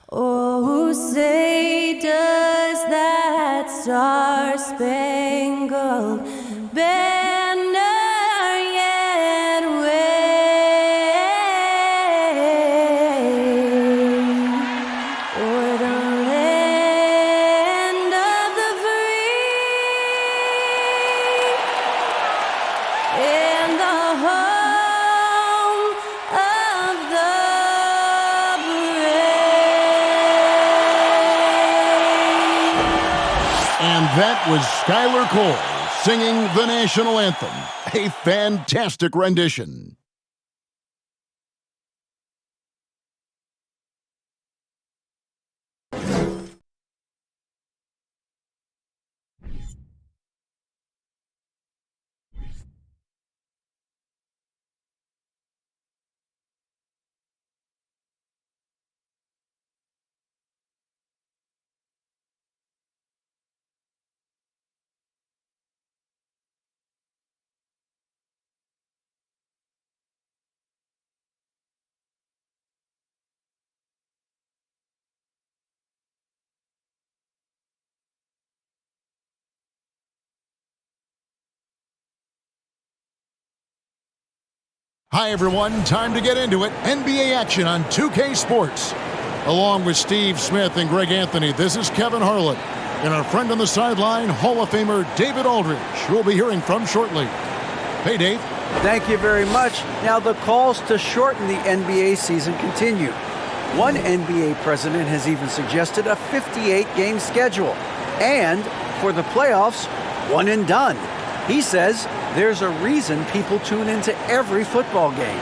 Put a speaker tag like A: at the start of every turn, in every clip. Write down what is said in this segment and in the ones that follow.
A: Oh, say does that star-spangled banner yet wave o'er the land of the free and the home of the
B: And that was Skylar Cole singing the national anthem. A fantastic rendition. Hi, everyone. Time to get into it. NBA action on 2K Sports. Along with Steve Smith and Greg Anthony, this is Kevin Harlan. And our friend on the sideline, Hall of Famer David Aldridge, who we'll be hearing from shortly. Hey, Dave.
C: Thank you very much. Now, the calls to shorten the NBA season continue. One NBA president has even suggested a 58-game schedule. And for the playoffs, one and done. He says there's a reason people tune into every football game.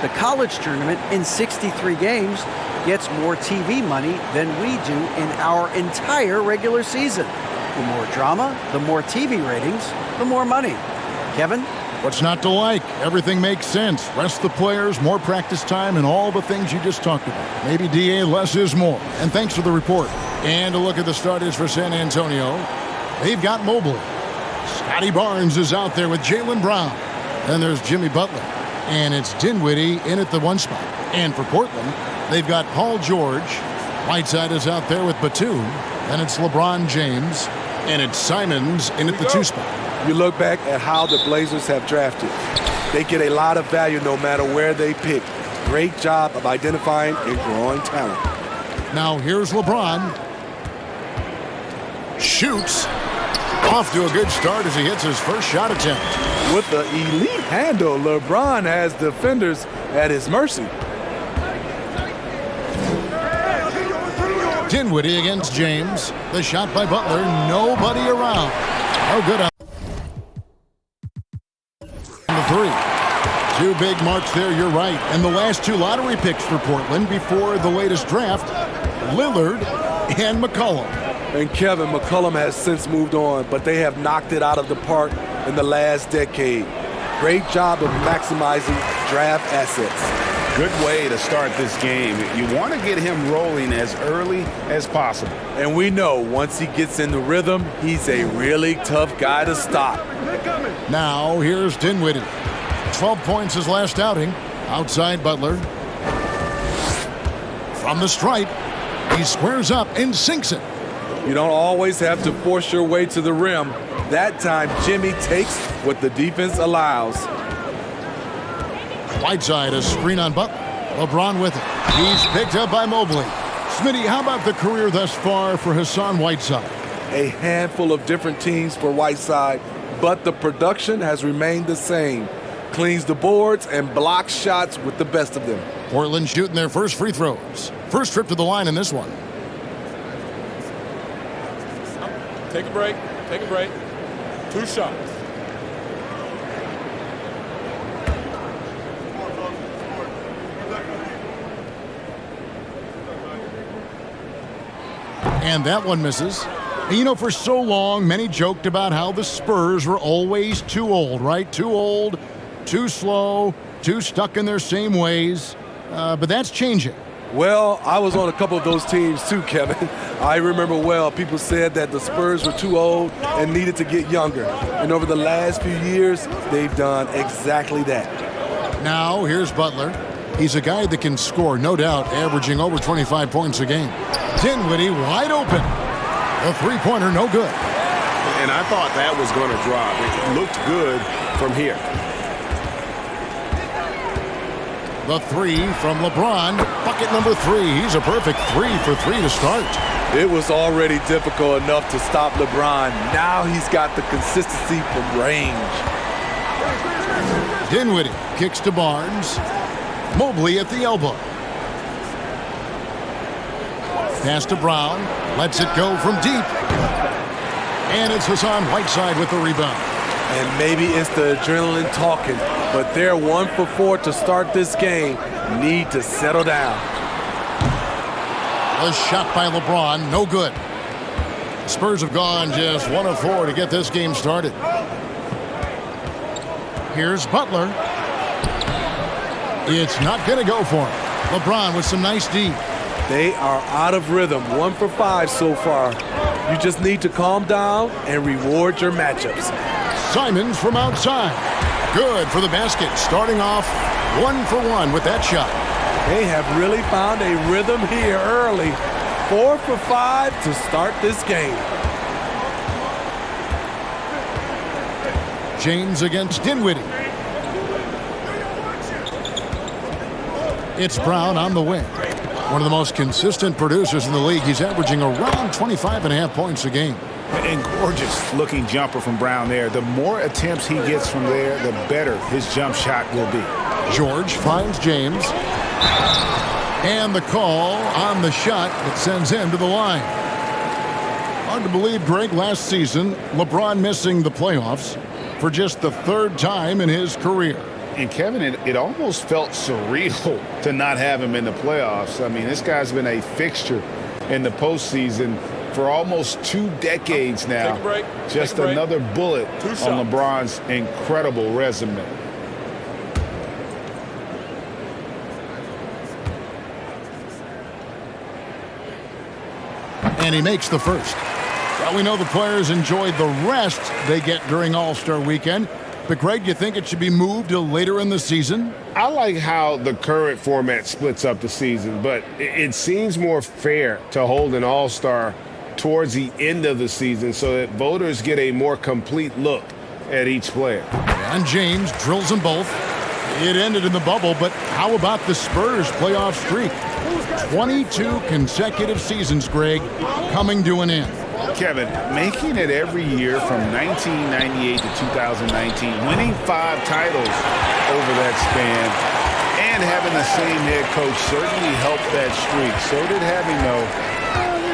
C: The college tournament in 63 games gets more TV money than we do in our entire regular season. The more drama, the more TV ratings, the more money. Kevin?
B: What's not to like? Everything makes sense. Rest the players, more practice time, and all the things you just talked about. Maybe, DA, less is more. And thanks for the report. And a look at the starters for San Antonio. They've got Mobley. Scotty Barnes is out there with Jaylen Brown. Then there's Jimmy Butler. And it's Dinwiddie in at the 1 spot. And for Portland, they've got Paul George. Whiteside is out there with Batum. Then it's LeBron James. And it's Simons in at the 2 spot.
D: You look back at how the Blazers have drafted. They get a lot of value no matter where they pick. Great job of identifying and growing talent.
B: Now here's LeBron. Shoots. Off to a good start as he hits his first shot attempt.
D: With the elite handle, LeBron has defenders at his mercy.
B: Dinwiddie against James. The shot by Butler. Nobody around. Oh, good on the 3. 2 big marks there, you're right. And the last 2 lottery picks for Portland before the latest draft, Lillard and McCollum.
D: And Kevin, McCollum has since moved on, but they have knocked it out of the park in the last decade. Great job of maximizing draft assets.
E: Good way to start this game. You want to get him rolling as early as possible.
D: And we know once he gets in the rhythm, he's a really tough guy to stop.
B: Now here's Dinwiddie. 12 points his last outing. Outside Butler. From the stripe, he squares up and sinks it.
D: You don't always have to force your way to the rim. That time, Jimmy takes what the defense allows.
B: Whiteside, a screen on Butler. LeBron with it. He's picked up by Mobley. Smitty, how about the career thus far for Hassan Whiteside?
D: A handful of different teams for Whiteside, but the production has remained the same. Cleans the boards and blocks shots with the best of them.
B: Portland shooting their first free throws. First trip to the line in this one.
F: Take a break. Take a break. 2 shots.
B: And that one misses. And you know, for so long, many joked about how the Spurs were always too old, right? Too old, too slow, too stuck in their same ways. But that's changing.
D: Well, I was on a couple of those teams too, Kevin. I remember well, people said that the Spurs were too old and needed to get younger. And over the last few years, they've done exactly that.
B: Now, here's Butler. He's a guy that can score, no doubt, averaging over 25 points a game. Dinwiddie wide open. The three-pointer no good.
E: And I thought that was going to drop. It looked good from here.
B: The three from LeBron. Bucket number 3. He's a perfect 3 for 3 to start.
D: It was already difficult enough to stop LeBron. Now he's got the consistency from range.
B: Dinwiddie kicks to Barnes. Mobley at the elbow. Pass to Brown. Lets it go from deep. And it's Hassan Whiteside with the rebound.
D: And maybe it's the adrenaline talking, but they're 1 for 4 to start this game. Need to settle down.
B: A shot by LeBron, no good. Spurs have gone just 1 of 4 to get this game started. Here's Butler. It's not going to go for him. LeBron with some nice D.
D: They are out of rhythm, 1 for 5 so far. You just need to calm down and reward your matchups.
B: Simons from outside. Good for the basket, starting off 1 for 1 with that shot.
D: They have really found a rhythm here early. 4 for 5 to start this game.
B: James against Dinwiddie. It's Brown on the wing. One of the most consistent producers in the league. He's averaging around 25.5 points a game.
E: And gorgeous looking jumper from Brown there. The more attempts he gets from there, the better his jump shot will be.
B: George finds James. And the call on the shot that sends him to the line. Hard to believe, Greg, last season, LeBron missing the playoffs for just the 3rd time in his career.
E: And Kevin, it almost felt surreal to not have him in the playoffs. I mean, this guy's been a fixture in the postseason for almost 2 decades now.
F: Take a break.
E: Just
F: Take a break.
E: another bullet
F: 2
E: on
F: shots.
E: LeBron's incredible resume.
B: And he makes the first. Well, we know the players enjoyed the rest they get during All-Star Weekend. But, Greg, you think it should be moved to later in the season?
G: I like how the current format splits up the season, but it seems more fair to hold an all-star towards the end of the season so that voters get a more complete look at each player.
B: And James drills them both. It ended in the bubble, but how about the Spurs playoff streak? 22 consecutive seasons, Greg, coming to an end.
E: Kevin, making it every year from 1998 to 2019, winning 5 titles over that span, and having the same head coach certainly helped that streak. So did having,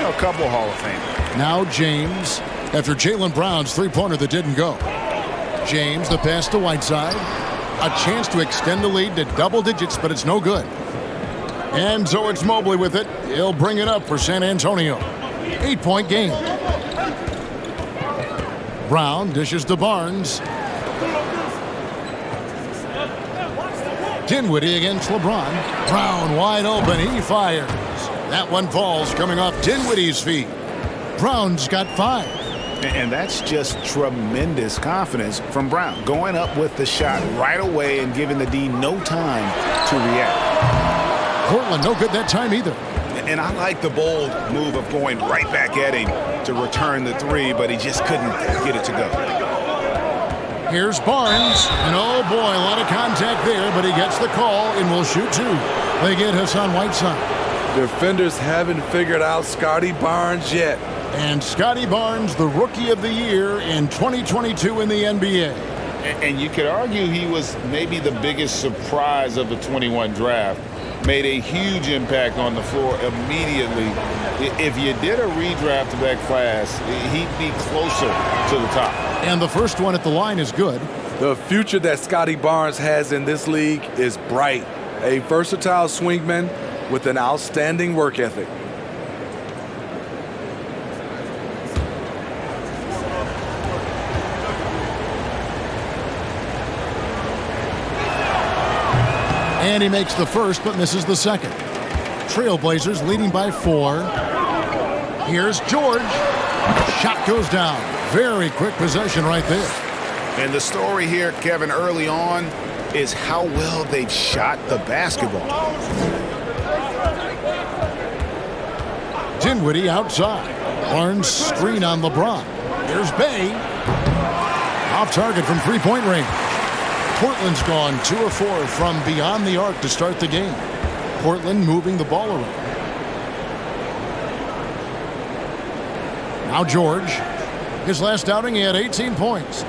E: a couple Hall of Fame.
B: Now James, after Jaylen Brown's three-pointer that didn't go. James, the pass to Whiteside. A chance to extend the lead to double digits, but it's no good. And so it's Mobley with it. He'll bring it up for San Antonio. 8-point game. Brown dishes to Barnes. Dinwiddie against LeBron. Brown wide open. He fires. That one falls coming off Dinwiddie's feet. Brown's got 5.
E: And that's just tremendous confidence from Brown. Going up with the shot right away and giving the D no time to react.
B: Portland no good that time either.
E: And I like the bold move of going right back at him to return the 3, but he just couldn't get it to go.
B: Here's Barnes, and oh boy, a lot of contact there, but he gets the call and will shoot 2. They get Hassan Whiteside.
D: Defenders haven't figured out Scotty Barnes yet.
B: And Scotty Barnes, the Rookie of the Year in 2022 in the NBA.
E: And you could argue he was maybe the biggest surprise of the 21 draft. Made a huge impact on the floor immediately. If you did a redraft of that class, he'd be closer to the top.
B: And the first one at the line is good.
D: The future that Scotty Barnes has in this league is bright. A versatile swingman with an outstanding work ethic.
B: And he makes the first, but misses the second. Trailblazers leading by 4. Here's George. Shot goes down. Very quick possession right there.
E: And the story here, Kevin, early on is how well they've shot the basketball.
B: Dinwiddie outside. Barnes screen on LeBron. Here's Bay. Off target from three-point range. Portland's gone 2 of 4 from beyond the arc to start the game. Portland moving the ball around. Now George. His last outing, he had 18 points.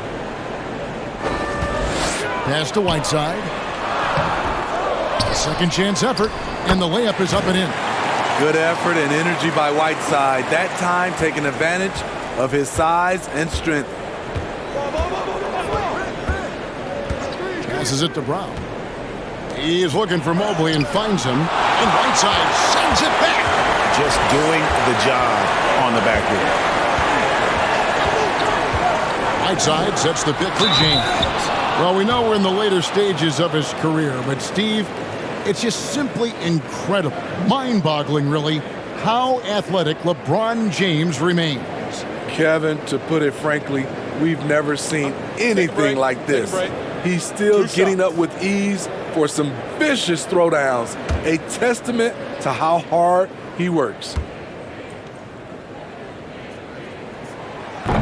B: Pass to Whiteside. A second chance effort, and the layup is up and in.
D: Good effort and energy by Whiteside. That time taking advantage of his size and strength.
B: Passes it to Brown. He is looking for Mobley and finds him. And Whiteside sends it back.
E: Just doing the job on the backboard.
B: Whiteside sets the pick for James. Well, we know we're in the later stages of his career, but Steve, it's just simply incredible, mind-boggling really, how athletic LeBron James remains.
D: Kevin, to put it frankly, we've never seen anything like this. He's still getting up with ease for some vicious throwdowns, a testament to how hard he works.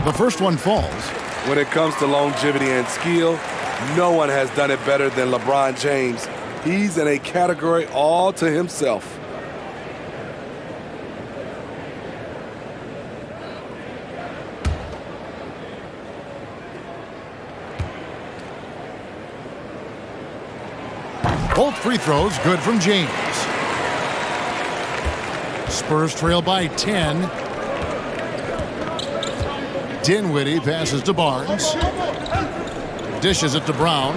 B: The first one falls.
D: When it comes to longevity and skill, no one has done it better than LeBron James. He's in a category all to himself.
B: Both free throws good from James. Spurs trail by 10. Dinwiddie passes to Barnes. Dishes it to Brown.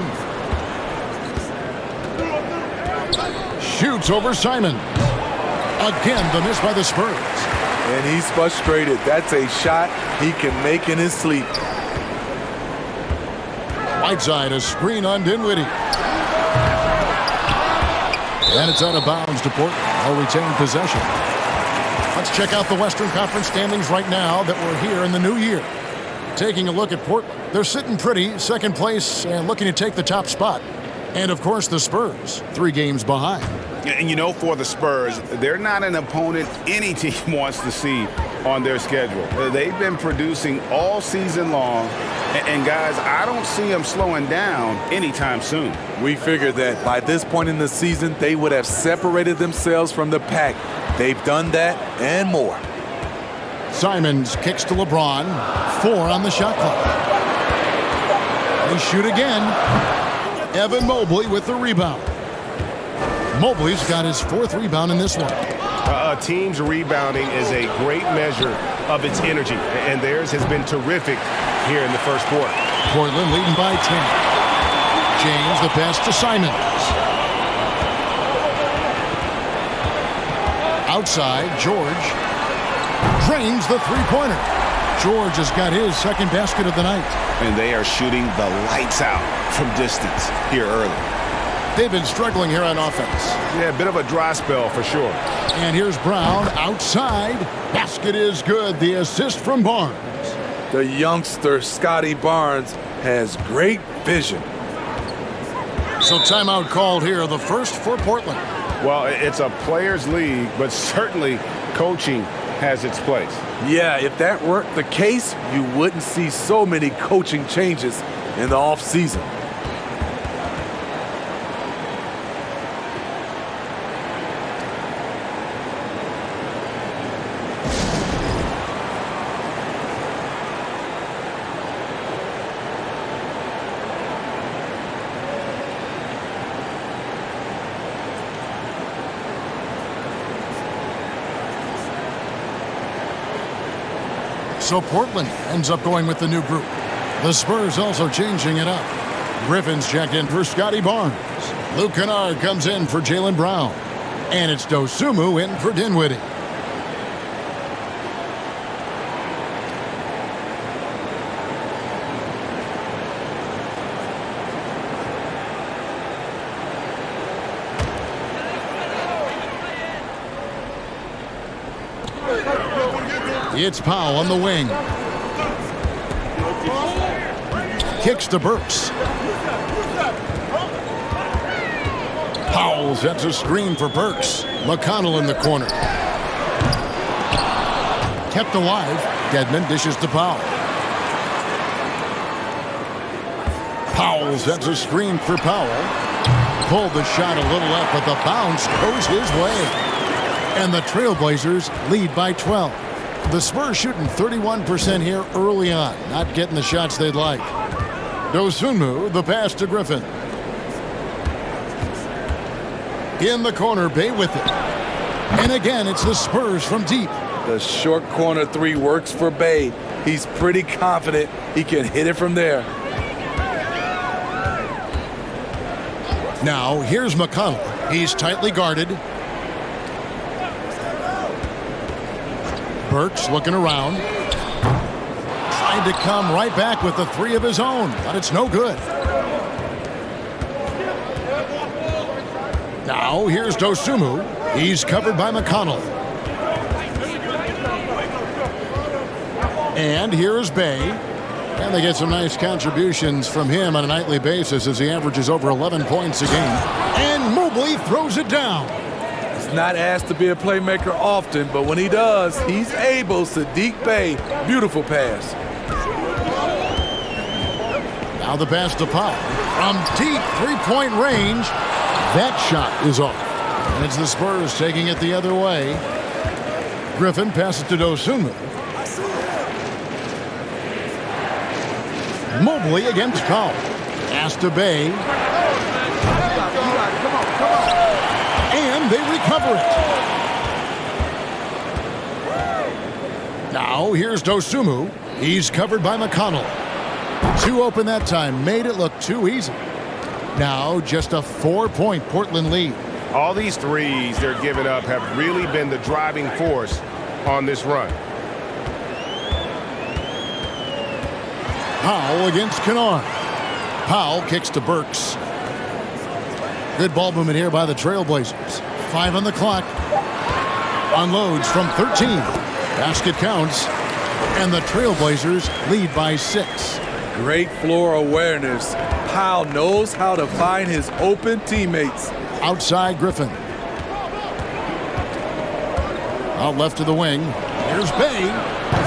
B: Shoots over Simon. Again, the miss by the Spurs.
D: And he's frustrated. That's a shot he can make in his sleep.
B: Whiteside, a screen on Dinwiddie. And it's out of bounds to Portland. They'll retain possession. Let's check out the Western Conference standings right now that we're here in the new year. Taking a look at Portland. They're sitting pretty, second place, and looking to take the top spot. And, of course, the Spurs, 3 games behind.
E: And you know, for the Spurs, they're not an opponent any team wants to see on their schedule. They've been producing all season long. And guys, I don't see them slowing down anytime soon.
D: We figured that by this point in the season, they would have separated themselves from the pack. They've done that and more.
B: Simons kicks to LeBron. 4 on the shot clock. They shoot again. Evan Mobley with the rebound. Mobley's got his 4th rebound in this one.
G: A team's rebounding is a great measure of its energy, and theirs has been terrific here in the first quarter.
B: Portland leading by 10. James, the pass to Simons. Outside, George drains the three-pointer. George has got his second basket of the night.
E: And they are shooting the lights out from distance here early.
B: They've been struggling here on offense.
G: Yeah, a bit of a dry spell for sure.
B: And here's Brown outside. Basket is good. The assist from Barnes.
D: The youngster, Scotty Barnes, has great vision.
B: So timeout called here, the first for Portland.
G: Well, it's a players' league, but certainly coaching has its place.
D: Yeah, if that weren't the case, you wouldn't see so many coaching changes in the offseason.
B: So Portland ends up going with the new group. The Spurs also changing it up. Griffin's checked in for Scotty Barnes. Luke Kennard comes in for Jaylen Brown. And it's Dosunmu in for Dinwiddie. It's Powell on the wing. Kicks to Burks. Powell sets a screen for Burks. McConnell in the corner. kept alive. Dedmon dishes to Powell. Powell sets a screen for Powell. Pulled the shot a little left, but the bounce goes his way. And the Trailblazers lead by 12. The Spurs shooting 31% here early on, not getting the shots they'd like. Dosunmu, the pass to Griffin. In the corner, Bay with it. And again, it's the Spurs from deep.
D: The short corner three works for Bay. He's pretty confident he can hit it from there.
B: Now, here's McConnell. He's tightly guarded. Burks looking around. Trying to come right back with the three of his own, but it's no good. Now, here's Dosunmu. He's covered by McConnell. And here's Bay. And they get some nice contributions from him on a nightly basis as he averages over 11 points a game. And Mobley throws it down.
D: He's not asked to be a playmaker often, but when he does, he's able. Sadiq Bey, beautiful pass.
B: Now the pass to Powell. From deep three-point range, that shot is off. And it's the Spurs taking it the other way. Griffin passes to Dosunmu. Mobley against Powell. Pass to Bay. And they recover it. Now here's Dosunmu. He's covered by McConnell. Two open that time. Made it look too easy. Now just a 4-point Portland lead.
G: All these threes they're giving up have really been the driving force on this run.
B: Powell against Kennard. Powell kicks to Burks. Good ball movement here by the Trailblazers. 5 on the clock. Unloads from 13. Basket counts. And the Trailblazers lead by 6.
D: Great floor awareness. Powell knows how to find his open teammates.
B: Outside Griffin. Out left to the wing. Here's Bay.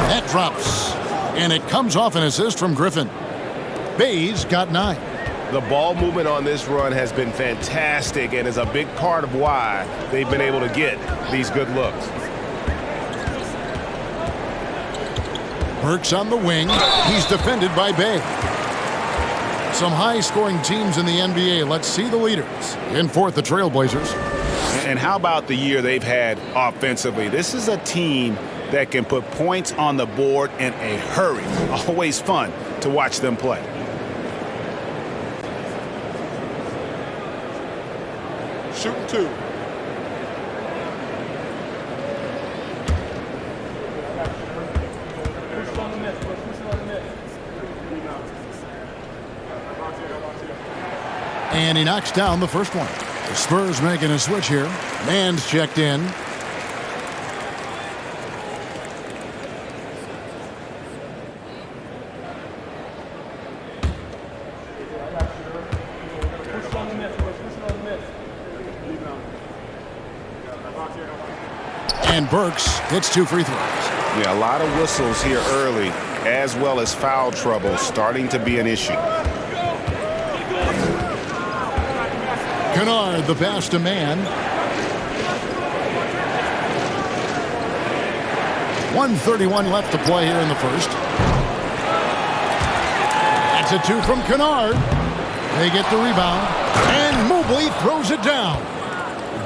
B: That drops. And it comes off an assist from Griffin. Bay's got 9.
G: The ball movement on this run has been fantastic and is a big part of why they've been able to get these good looks.
B: Burks on the wing. He's defended by Bay. Some high-scoring teams in the NBA. Let's see the leaders. In fourth, the Trailblazers.
E: And how about the year they've had offensively? This is a team that can put points on the board in a hurry. Always fun to watch them play.
F: Shooting 2.
B: And he knocks down the first one. The Spurs making a switch here. Man's checked in. And Burks hits 2 free throws.
E: Yeah, a lot of whistles here early, as well as foul trouble starting to be an issue.
B: Kennard, the pass to Man. 1:31 left to play here in the first. That's a 2 from Kennard. They get the rebound. And Mobley throws it down.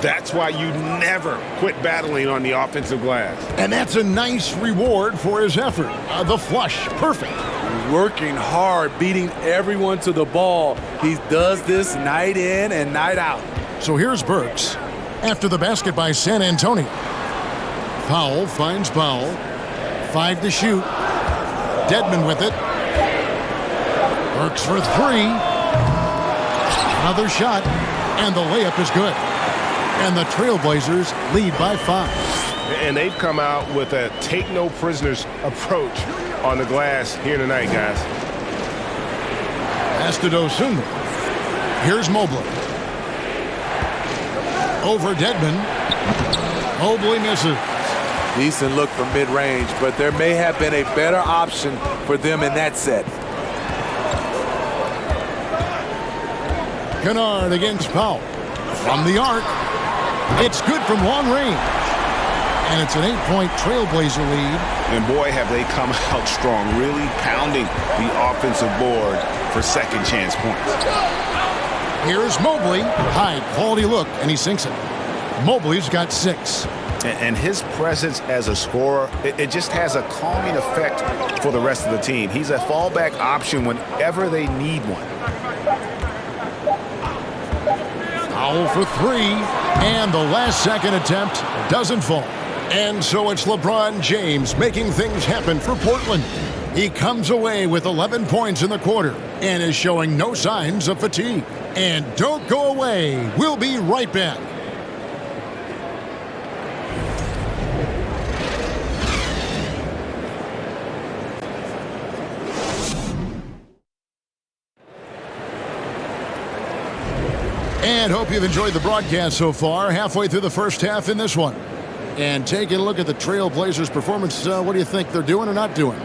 G: That's why you never quit battling on the offensive glass.
B: And that's a nice reward for his effort. The flush, perfect.
D: Working hard, beating everyone to the ball. He does this night in and night out.
B: So here's Burks after the basket by San Antonio. Powell finds Powell. 5 to shoot. Dedmon with it. Burks for 3. Another shot. And the layup is good. And the Trailblazers lead by 5.
G: And they've come out with a take-no-prisoners approach on the glass here tonight, guys.
B: Pass to Dosunmu. Here's Mobley. Over Dedmon. Mobley misses.
D: Decent look from mid-range, but there may have been a better option for them in that set.
B: Kennard against Powell. From the arc. It's good from long range. And it's an 8-point Trailblazer lead.
E: And boy, have they come out strong, really pounding the offensive board for second chance points.
B: Here's Mobley. High quality look, and he sinks it. Mobley's got 6.
E: And his presence as a scorer, it just has a calming effect for the rest of the team. He's a fallback option whenever they need one.
B: Powell for 3, and the last second attempt doesn't fall. And so it's LeBron James making things happen for Portland. He comes away with 11 points in the quarter and is showing no signs of fatigue. And don't go away. We'll be right back. And hope you've enjoyed the broadcast so far. Halfway through the first half in this one. And taking a look at the Trailblazers' performance, what do you think they're doing or not doing?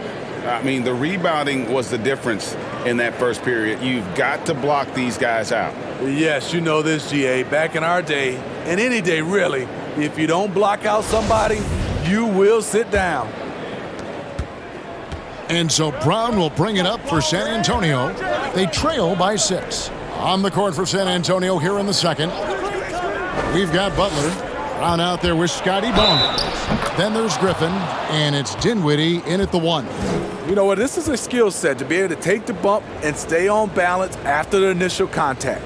E: I mean, the rebounding was the difference in that first period. You've got to block these guys out.
D: Yes, you know this, GA. Back in our day, and any day really, if you don't block out somebody, you will sit down.
B: And so Brown will bring it up for San Antonio. They trail by 6. On the court for San Antonio here in the second. We've got Butler. Brown out there with Scotty Barnes. Then there's Griffin, and it's Dinwiddie in at the 1.
D: You know what? This is a skill set to be able to take the bump and stay on balance after the initial contact.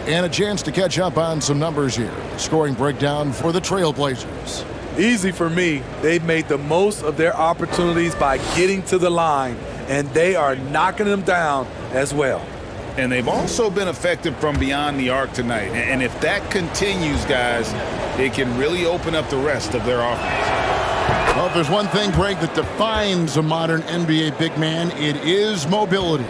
B: And a chance to catch up on some numbers here. Scoring breakdown for the Trailblazers.
D: Easy for me. They've made the most of their opportunities by getting to the line, and they are knocking them down as well.
E: And they've also been effective from beyond the arc tonight. And if that continues, guys, it can really open up the rest of their offense.
B: Well, if there's one thing, Greg, that defines a modern NBA big man, it is mobility.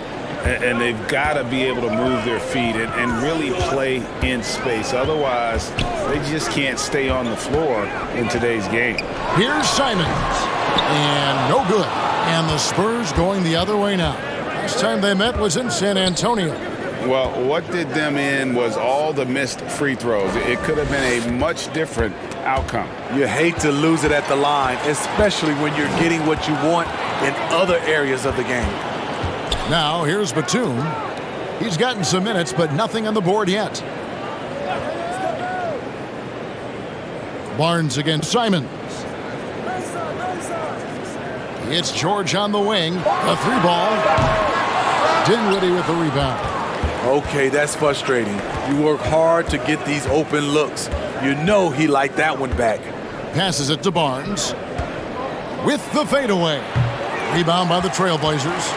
E: And they've got to be able to move their feet and really play in space. Otherwise, they just can't stay on the floor in today's game.
B: Here's Simons. And no good. And the Spurs going the other way now. Last time they met was in San Antonio.
E: Well, what did them in was all the missed free throws. It could have been a much different outcome.
D: You hate to lose it at the line, especially when you're getting what you want in other areas of the game.
B: Now, here's Batum. He's gotten some minutes, but nothing on the board yet. Barnes against Simons. It's George on the wing. A 3-ball. Dinwiddie with the rebound.
D: Okay, that's frustrating. You work hard to get these open looks. You know he liked that one back.
B: Passes it to Barnes. With the fadeaway. Rebound by the Trailblazers.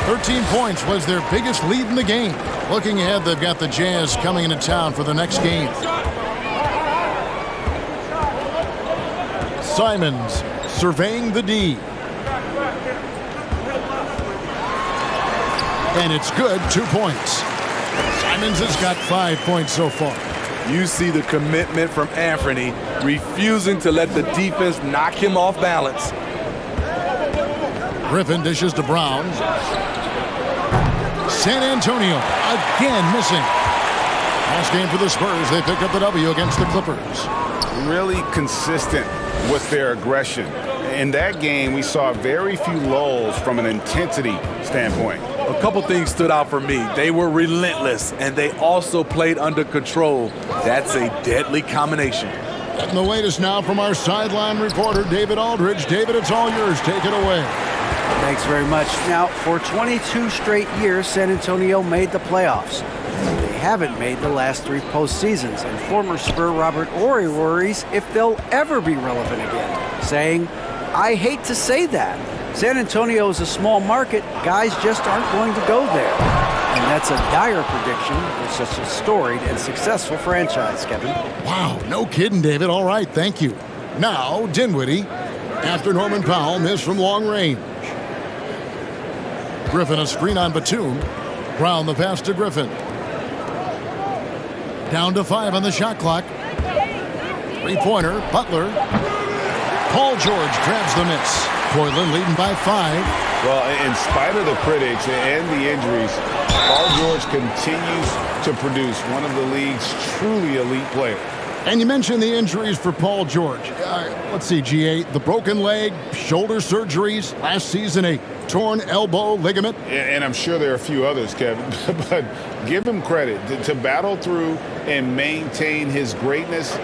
B: 13 points was their biggest lead in the game. Looking ahead, they've got the Jazz coming into town for the next game. Simons surveying the D. And it's good, 2 points. Simons has got 5 points so far.
D: You see the commitment from Anthony, refusing to let the defense knock him off balance.
B: Griffin dishes to Brown. San Antonio again missing. Last game for the Spurs, they picked up the W against the Clippers.
E: Really consistent with their aggression. In that game, we saw very few lulls from an intensity standpoint.
D: A couple things stood out for me. They were relentless, and they also played under control. That's a deadly combination.
B: And the latest now from our sideline reporter, David Aldridge. David, it's all yours. Take it away.
C: Thanks very much. Now, for 22 straight years, San Antonio made the playoffs. They haven't made the last 3 postseasons, and former Spur Robert Horry worries if they'll ever be relevant again, saying, "I hate to say that. San Antonio is a small market. Guys just aren't going to go there." And that's a dire prediction for such a storied and successful franchise, Kevin.
B: Wow, no kidding, David. All right, thank you. Now, Dinwiddie, after Norman Powell missed from long range. Griffin a screen on Batum. Brown the pass to Griffin. Down to 5 on the shot clock. 3-pointer, Butler. Paul George grabs the miss. Portland leading by 5.
G: Well, in spite of the critics and the injuries, Paul George continues to produce one of the league's truly elite players.
B: And you mentioned the injuries for Paul George. Let's see, GA, the broken leg, shoulder surgeries, last season a torn elbow ligament.
E: And I'm sure there are a few others, Kevin, but give him credit. To battle through and maintain his greatness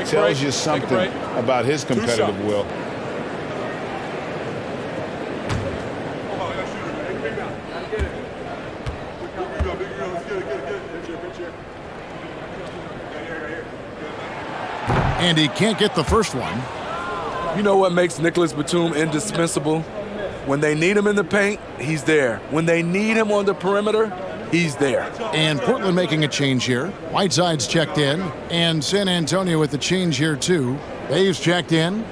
E: tells you something about his competitive will.
B: And he can't get the first one.
D: You know what makes Nicholas Batum indispensable? When they need him in the paint, he's there. When they need him on the perimeter, he's there.
B: And Portland making a change here. Whiteside's checked in. And San Antonio with the change here, too. Dave's checked in.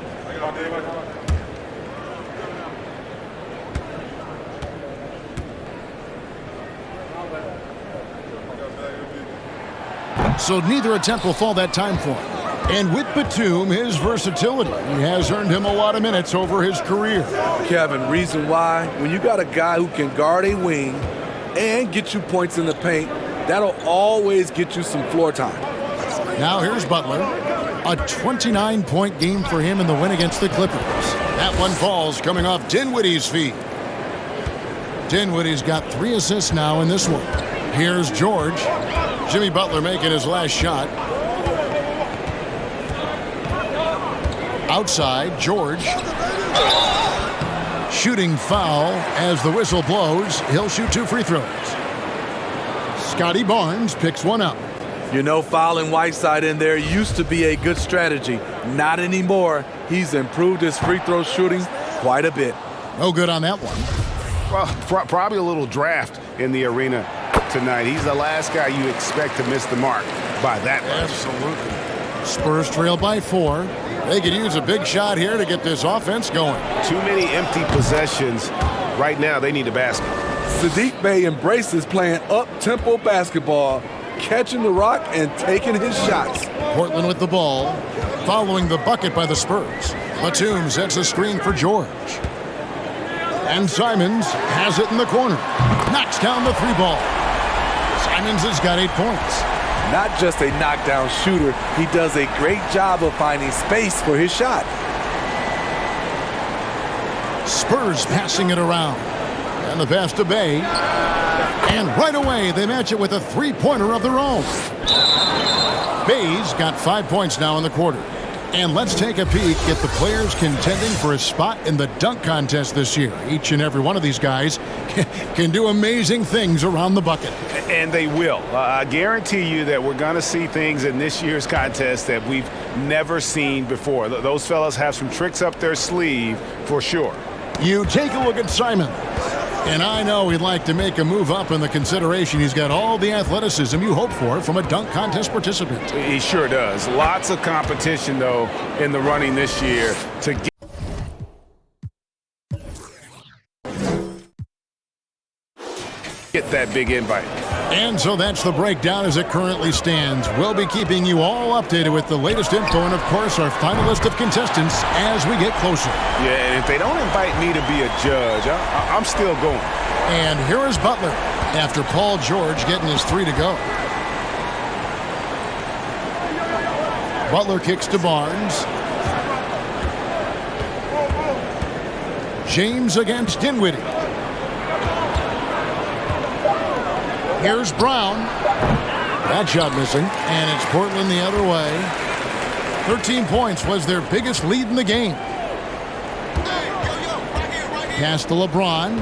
B: So neither attempt will fall that time for him. And with Batum, his versatility has earned him a lot of minutes over his career.
D: Kevin, reason why? When you got a guy who can guard a wing and get you points in the paint, that'll always get you some floor time.
B: Now here's Butler. A 29-point game for him in the win against the Clippers. That one falls coming off Dinwiddie's feet. Dinwiddie's got 3 assists now in this one. Here's George. Jimmy Butler making his last shot. Outside, George. Shooting foul as the whistle blows. He'll shoot 2 free throws. Scotty Barnes picks one up.
D: You know, fouling Whiteside in there used to be a good strategy. Not anymore. He's improved his free throw shooting quite a bit.
B: No good on that one.
G: Well, probably a little draft in the arena tonight. He's the last guy you expect to miss the mark by that much.
B: Absolutely. Spurs trail by 4. They could use a big shot here to get this offense going.
G: Too many empty possessions. Right now, they need a basket.
D: Sadiq Bey embraces playing up-tempo basketball, catching the rock and taking his shots.
B: Portland with the ball, following the bucket by the Spurs. Batum sets a screen for George. And Simons has it in the corner. Knocks down the 3-ball. Simons has got 8 points.
D: Not just a knockdown shooter, he does a great job of finding space for his shot.
B: Spurs passing it around. And the pass to Bey. And right away, they match it with a 3-pointer of their own. Bey's got 5 points now in the quarter. And let's take a peek at the players contending for a spot in the dunk contest this year. Each and every one of these guys can do amazing things around the bucket.
G: And they will. I guarantee you that we're going to see things in this year's contest that we've never seen before. Those fellas have some tricks up their sleeve for sure.
B: You take a look at Simon. And I know he'd like to make a move up in the consideration. He's got all the athleticism you hope for from a dunk contest participant.
G: He sure does. Lots of competition, though, in the running this year to get that big invite.
B: And so that's the breakdown as it currently stands. We'll be keeping you all updated with the latest info and, of course, our final list of contestants as we get closer.
G: Yeah, and if they don't invite me to be a judge, I'm still going.
B: And here is Butler after Paul George getting his 3 to go. Butler kicks to Barnes. James against Dinwiddie. Here's Brown. That shot missing. And it's Portland the other way. 13 points was their biggest lead in the game. Pass to LeBron.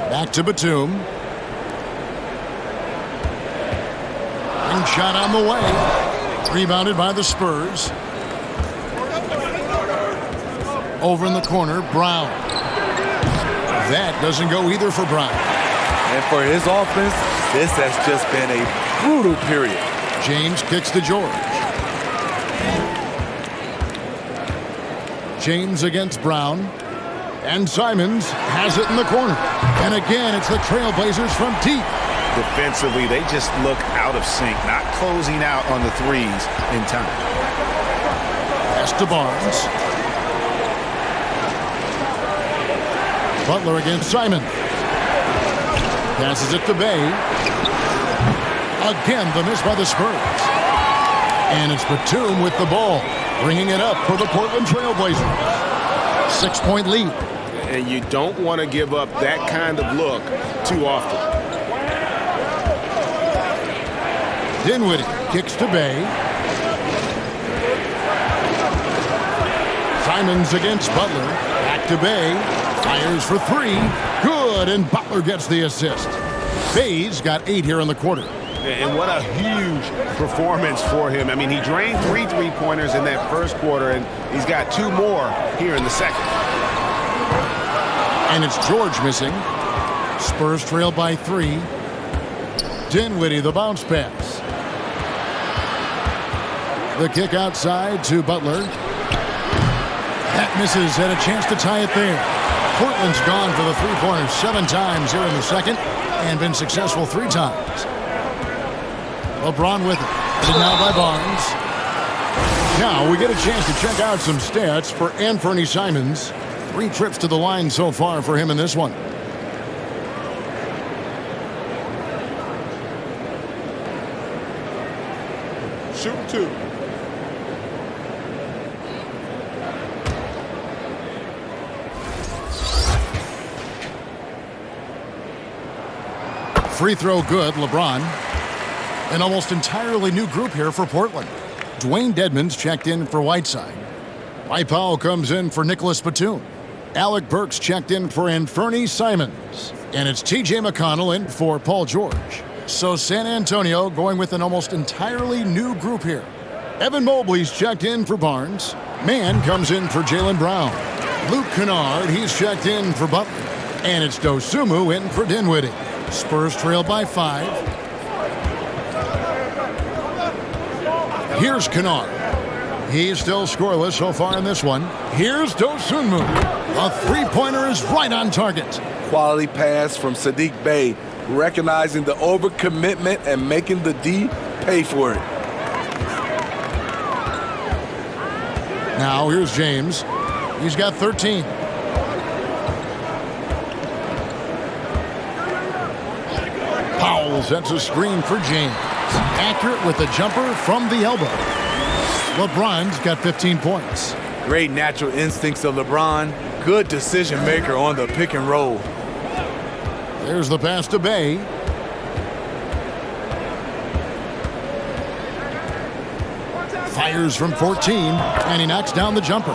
B: Back to Batum. And shot on the way. Rebounded by the Spurs. Over in the corner, Brown. That doesn't go either for Brown.
D: And for his offense, this has just been a brutal period.
B: James kicks to George. James against Brown. And Simons has it in the corner. And again, it's the Trailblazers from deep.
E: defensively, they just look out of sync, not closing out on the threes in time.
B: Pass to Barnes. Butler against Simon. Passes it to Bay. Again, the miss by the Spurs. And it's Batum with the ball, bringing it up for the Portland Trailblazers. 6-point lead.
G: And you don't want to give up that kind of look too often.
B: Dinwiddie kicks to Bay. Simons against Butler. Back to Bay. Fires for three. Good, and Butler gets the assist. Bay's got 8 here in the quarter.
G: And what a huge performance for him. I mean, he drained 3 3-pointers in that first quarter, and he's got 2 more here in the second.
B: And it's George missing. Spurs trail by 3. Dinwiddie, the bounce pass. The kick outside to Butler. That misses, and a chance to tie it there. Portland's gone for the 3-pointers 7 times here in the second and been successful 3 times. LeBron with it. And now by Barnes. Now we get a chance to check out some stats for Anthony Simons. 3 trips to the line so far for him in this one.
F: Shooting 2.
B: Free throw good, LeBron. An almost entirely new group here for Portland. Dwayne Dedmon's checked in for Whiteside. Mike Powell comes in for Nicholas Batum. Alec Burks checked in for Anthony Simons. And it's TJ McConnell in for Paul George. So San Antonio going with an almost entirely new group here. Evan Mobley's checked in for Barnes. Mann comes in for Jaylen Brown. Luke Kennard, he's checked in for Butler. And it's Dosunmu in for Dinwiddie. Spurs trail by 5. Here's Kennard. He's still scoreless so far in this one. Here's Dosunmu. A 3-pointer is right on target.
D: Quality pass from Sadiq Bey, recognizing the overcommitment and making the D pay for it.
B: Now here's James. He's got 13. Powell sets a screen for James. Accurate with the jumper from the elbow. LeBron's got 15 points.
H: Great natural instincts of LeBron. Good decision maker on the pick and roll.
B: There's the pass to Bay. Fires from 14, and he knocks down the jumper.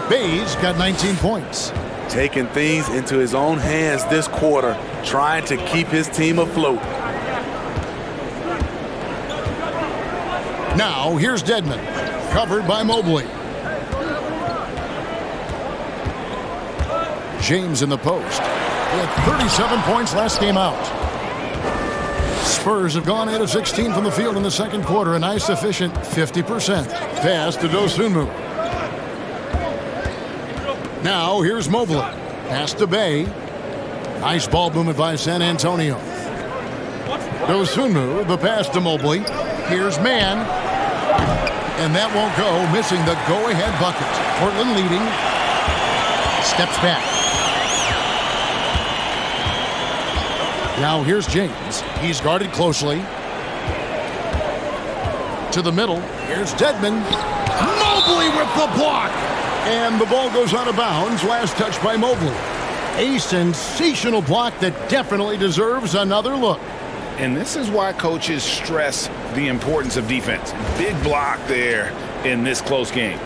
B: Bay's got 19 points.
H: Taking things into his own hands this quarter, trying to keep his team afloat.
B: Now, here's Dedmon, covered by Mobley. James in the post. He had 37 points last game out. Spurs have gone 8 of 16 from the field in the second quarter, a nice efficient 50%. Pass to Dosunmu. Now, here's Mobley. Pass to Bay. Nice ball movement by San Antonio. Dosunmu, the pass to Mobley. Here's Mann. And that won't go, missing the go-ahead bucket. Portland leading. Steps back. Now here's James. He's guarded closely. To the middle. Here's Dedmon. Mobley with the block. And the ball goes out of bounds. Last touch by Mobley. A sensational block that definitely deserves another look.
E: And this is why coaches stress the importance of defense. Big block there in this close game.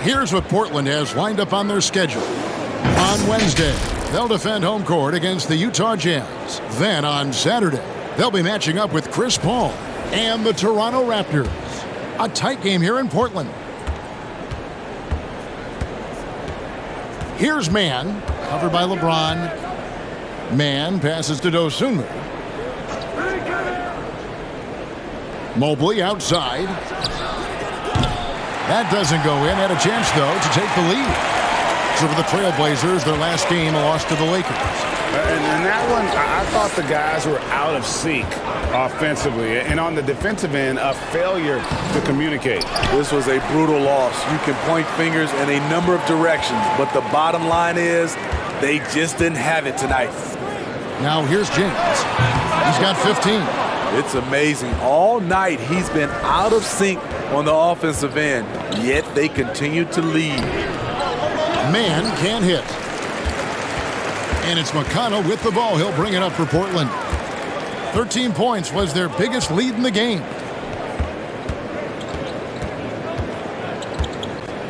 B: Here's what Portland has lined up on their schedule. On Wednesday, they'll defend home court against the Utah Jazz. Then on Saturday, they'll be matching up with Chris Paul and the Toronto Raptors. A tight game here in Portland. Here's Mann, covered by LeBron. Mann passes to Dosunmu. Mobley outside. That doesn't go in. Had a chance, though, to take the lead. So for the Trailblazers, their last game, a loss to the Lakers.
E: And that one, I thought the guys were out of sync offensively. And on the defensive end, a failure to communicate.
H: This was a brutal loss. You can point fingers in a number of directions, but the bottom line is they just didn't have it tonight.
B: Now here's James. He's got 15.
H: It's amazing. All night he's been out of sync on the offensive end, yet they continue to lead.
B: Man can't hit. And it's McConnell with the ball. He'll bring it up for Portland. 13 points was their biggest lead in the game.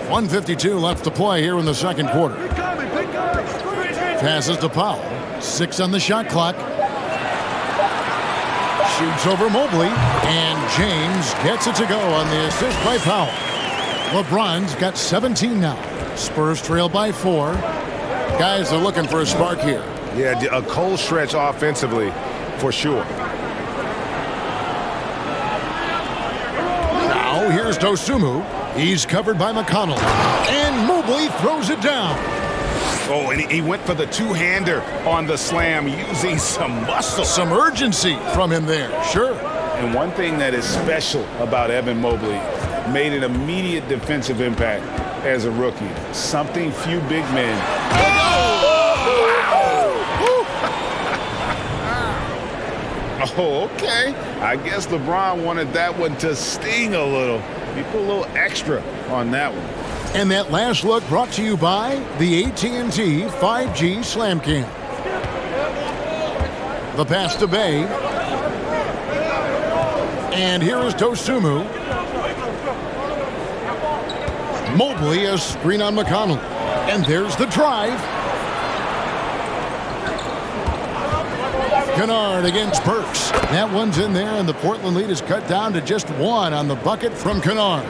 B: 1:52 left to play here in the second quarter. Passes to Powell. 6 on the shot clock. Shoots over Mobley. And James gets it to go on the assist by Powell. LeBron's got 17 now. Spurs trail by 4. Guys are looking for a spark here.
G: Yeah, a cold stretch offensively for sure.
B: Now here's Dosunmu. He's covered by McConnell. And Mobley throws it down.
E: Oh, and he went for the two-hander on the slam using some muscle.
B: Some urgency from him there, sure.
E: And one thing that is special about Evan Mobley, made an immediate defensive impact as a rookie. Something few big men. Oh, okay. I guess LeBron wanted that one to sting a little. He put a little extra on that one.
B: And that last look brought to you by the AT&T 5G Slam Cam. The pass to Bay. And here is Dosunmu. Mobley, a screen on McConnell. And there's the drive. Kennard against Burks. That one's in there, and the Portland lead is cut down to just 1 on the bucket from Kennard.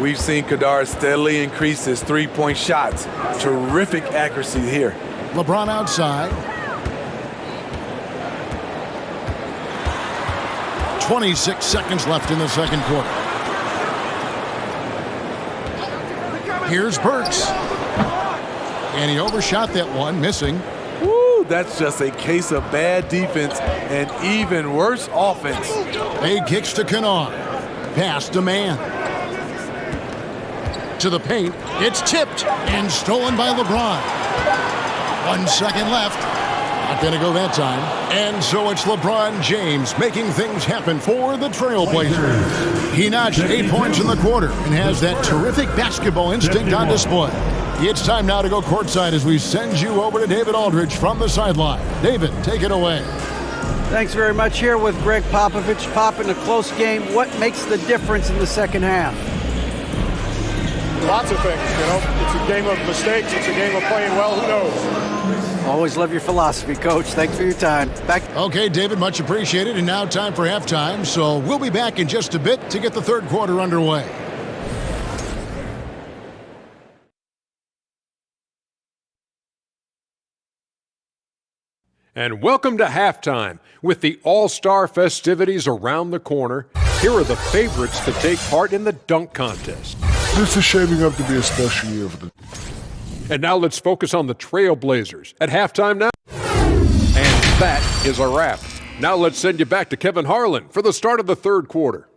H: We've seen Kennard steadily increase his three-point shots. Terrific accuracy here.
B: LeBron outside. 26 seconds left in the second quarter. Here's Burks. And he overshot that one, missing.
H: Woo, that's just a case of bad defense and even worse offense.
B: Big kicks to Kennard. Pass to Man. To the paint. It's tipped and stolen by LeBron. 1 second left. Not going to go that time. And so it's LeBron James making things happen for the Trailblazers. He notched 8 points in the quarter and has that terrific basketball instinct on display. It's time now to go courtside as we send you over to David Aldridge from the sideline. David, take it away.
C: Thanks very much. Here with Greg Popovich. Pop, in a close game, what makes the difference in the second half?
F: Lots of things, you know. It's a game of mistakes. It's a game of playing well. Who knows?
C: Always love your philosophy, Coach. Thanks for your time. Back.
B: Okay, David, much appreciated. And now time for halftime. So we'll be back in just a bit to get the third quarter underway.
I: And welcome to halftime. With the All-Star festivities around the corner, here are the favorites to take part in the dunk contest.
J: This is shaping up to be a special year for the...
I: And now let's focus on the Trailblazers at halftime now. And that is a wrap. Now let's send you back to Kevin Harlan for the start of the third quarter.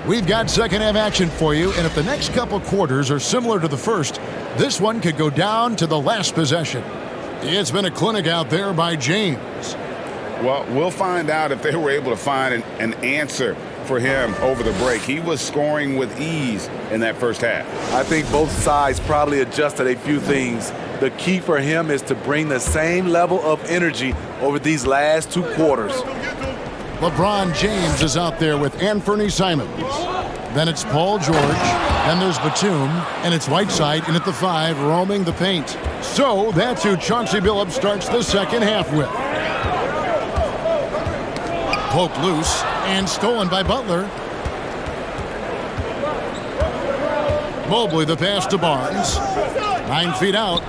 B: We've got second half action for you, and if the next couple quarters are similar to the first, this one could go down to the last possession. It's been a clinic out there by James.
E: Well, we'll find out if they were able to find an answer for him over the break. He was scoring with ease in that first half.
H: I think both sides probably adjusted a few things. The key for him is to bring the same level of energy over these last 2 quarters.
B: LeBron James is out there with Anthony Simons. Then it's Paul George. Then there's Batum. And it's Whiteside in at the 5, roaming the paint. So that's who Chauncey Billups starts the second half with. Poke loose and stolen by Butler. Mobley the pass to Barnes. 9 feet out.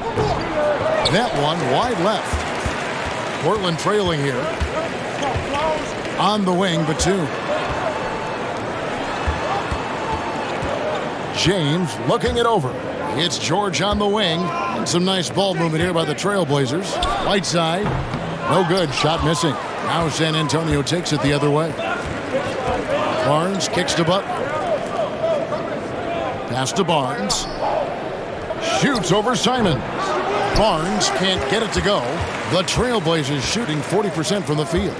B: That one wide left. Portland trailing here. On the wing, Batum. James looking it over. It's George on the wing. And some nice ball movement here by the Trailblazers. Whiteside. No good. Shot missing. Now San Antonio takes it the other way. Barnes kicks to Butler. Pass to Barnes. Shoots over Simons. Barnes can't get it to go. The Trailblazers shooting 40% from the field.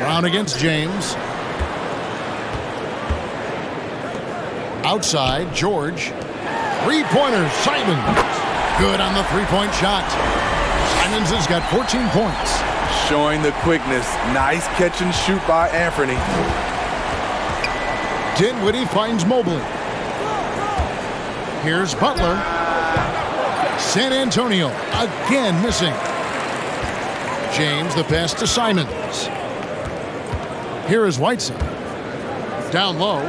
B: Brown against James. Outside, George. Three-pointer, Simons. Good on the three-point shot. Simons has got 14 points.
H: Showing the quickness. Nice catch and shoot by Anthony.
B: Dinwiddie finds Mobley. Here's Butler. San Antonio again missing. James the pass to Simons. Here is Whiteside. Down low.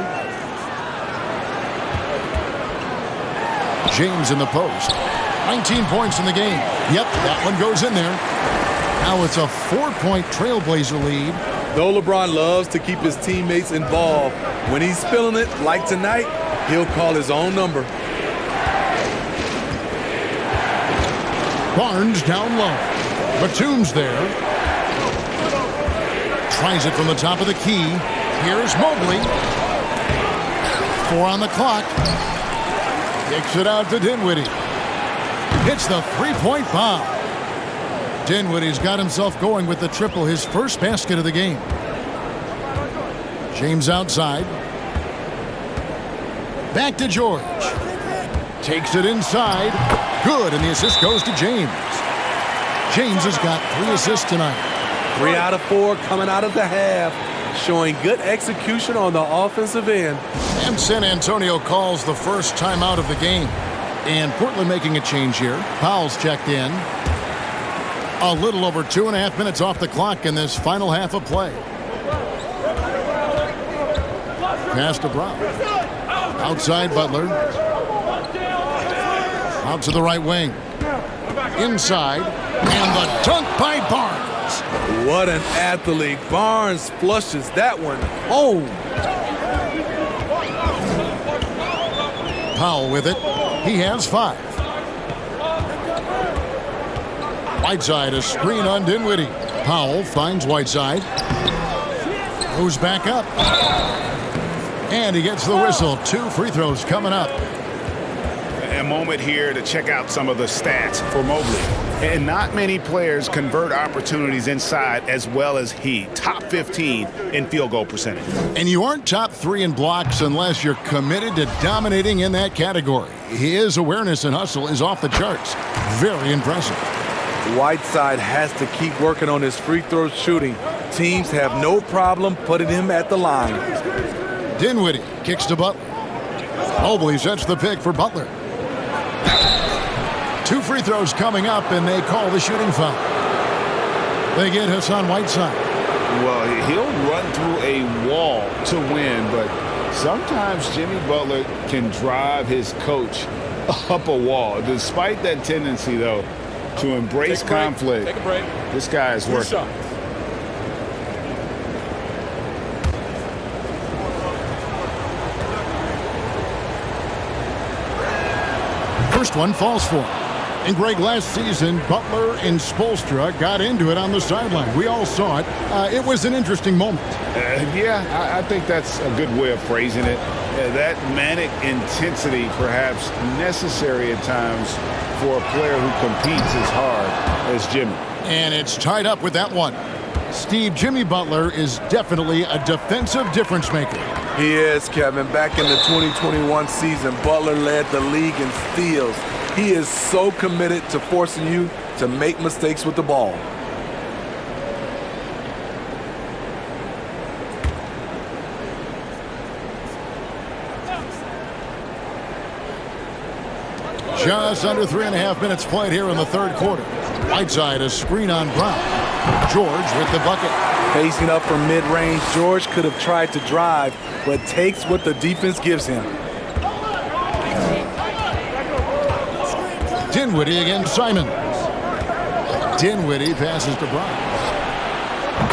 B: James in the post. 19 points in the game. Yep, that one goes in there. Now it's a 4-point Trailblazer lead.
H: Though LeBron loves to keep his teammates involved, when he's feeling it, like tonight, he'll call his own number.
B: Barnes down low. Batum's there. Tries it from the top of the key. Here's Mobley. 4 on the clock. Kicks it out to Dinwiddie. Hits the three-point bomb. Dinwiddie's got himself going with the triple, his first basket of the game. James outside. Back to George. Takes it inside. Good, and the assist goes to James. James has got 3 assists tonight.
H: 3 out of 4 coming out of the half, showing good execution on the offensive end.
B: And San Antonio calls the first timeout of the game. And Portland making a change here. Powell's checked in. A little over 2.5 minutes off the clock in this final half of play. Pass to Brown. Outside Butler. Out to the right wing. Inside. And the dunk by Barnes.
H: What an athlete. Barnes flushes that one home.
B: Powell with it. He has 5. Whiteside, a screen on Dinwiddie. Powell finds Whiteside. Goes back up. And he gets the whistle. 2 free throws coming up.
E: A moment here to check out some of the stats for Mobley. And not many players convert opportunities inside as well as he. Top 15 in field goal percentage.
B: And you aren't top 3 in blocks unless you're committed to dominating in that category. His awareness and hustle is off the charts. Very impressive.
H: Whiteside has to keep working on his free throw shooting. Teams have no problem putting him at the line.
B: Dinwiddie kicks to Butler. Mobley sets the pick for Butler. 2 free throws coming up, and they call the shooting foul. They get Hassan Whiteside.
E: Well, he'll run through a wall to win, but sometimes Jimmy Butler can drive his coach up a wall. Despite that tendency, though, to embrace conflict,
F: Take a break.
E: this guy is working.
F: Shot.
B: First one falls for him. And Greg, last season, Butler and Spoelstra got into it on the sideline. We all saw it. It was an interesting moment.
E: I think that's a good way of phrasing it. That manic intensity perhaps necessary at times for a player who competes as hard as Jimmy.
B: And it's tied up with that one. Steve, Jimmy Butler is definitely a defensive difference maker.
H: He is, Kevin. Back in the 2021 season, Butler led the league in steals. He is so committed to forcing you to make mistakes with the ball.
B: Just under 3.5 minutes played here in the third quarter. Whiteside, a screen on Brown. George with the bucket.
H: Facing up from mid-range, George could have tried to drive, but takes what the defense gives him.
B: Dinwiddie against Simons. Dinwiddie passes to Brown.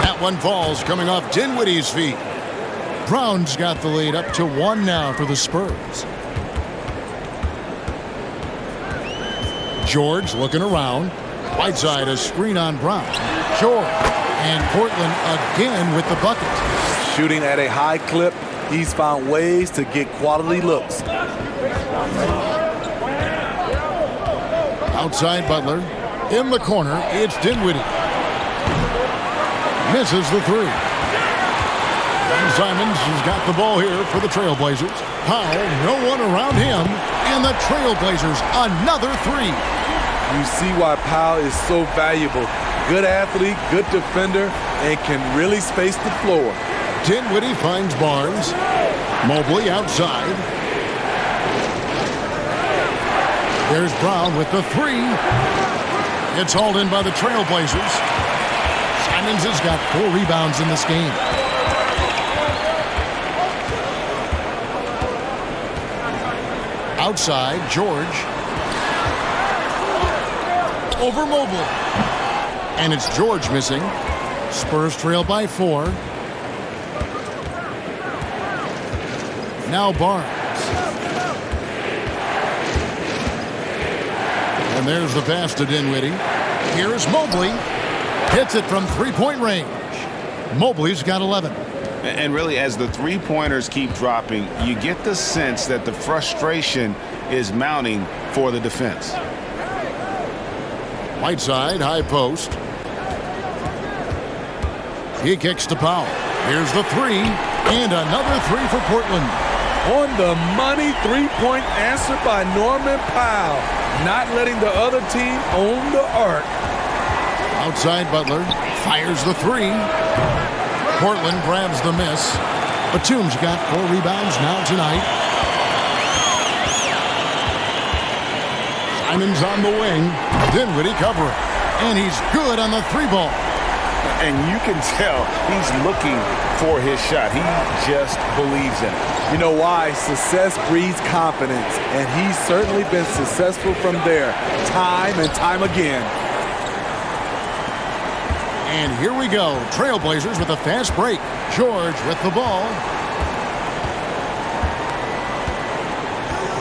B: That one falls coming off Dinwiddie's feet. Brown's got the lead up to 1 now for the Spurs. George looking around. Whiteside a screen on Brown. George and Portland again with the bucket.
H: Shooting at a high clip, he's found ways to get quality looks.
B: Outside Butler. In the corner, it's Dinwiddie. Misses the three. And Simons has got the ball here for the Trailblazers. Powell, no one around him. And the Trailblazers, another three.
H: You see why Powell is so valuable. Good athlete, good defender, and can really space the floor.
B: Dinwiddie finds Barnes. Mobley outside. There's Brown with the three. It's hauled in by the Trailblazers. Simons has got 4 rebounds in this game. Outside, George. Over Mobley. And it's George missing. Spurs trail by 4. Now Barnes. And there's the pass to Dinwiddie. Here's Mobley. Hits it from three-point range. Mobley's got 11.
E: And really, as the three-pointers keep dropping, you get the sense that the frustration is mounting for the defense.
B: Whiteside, high post. He kicks to Powell. Here's the three. And another three for Portland.
H: On the money three-point answer by Norman Powell. Not letting the other team own the arc.
B: Outside Butler. Fires the three. Portland grabs the miss. Batum's got 4 rebounds now tonight. Simons on the wing. Dinwiddie covering. And he's good on the 3-ball.
E: And you can tell he's looking for his shot. He just believes in it.
H: You know why? Success breeds confidence, and he's certainly been successful from there, time and time again.
B: And here we go. Trailblazers with a fast break. George with the ball.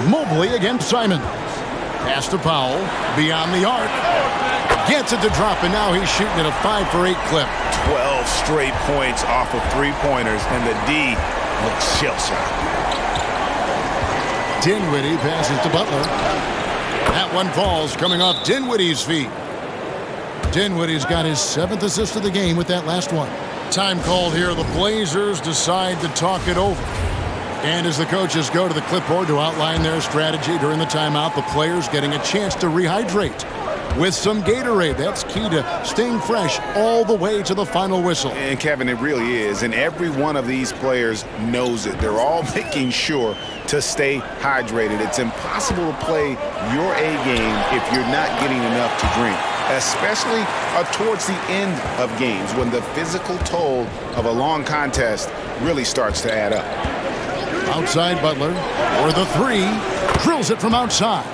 B: Mobley against Simons. Pass to Powell. Beyond the arc. Gets it to drop, and now he's shooting at a 5 for 8 clip.
E: 12 straight points off of three-pointers, and the D looks shell-shocked.
B: Dinwiddie passes to Butler. That one falls coming off Dinwiddie's feet. Dinwiddie's got his 7th assist of the game with that last one. Time called here. The Blazers decide to talk it over. And as the coaches go to the clipboard to outline their strategy during the timeout, the players getting a chance to rehydrate with some Gatorade. That's key to staying fresh all the way to the final whistle.
E: And Kevin, it really is. And every one of these players knows it. They're all making sure to stay hydrated. It's impossible to play your A game if you're not getting enough to drink, especially towards the end of games when the physical toll of a long contest really starts to add up.
B: Outside Butler for the three. Drills it from outside.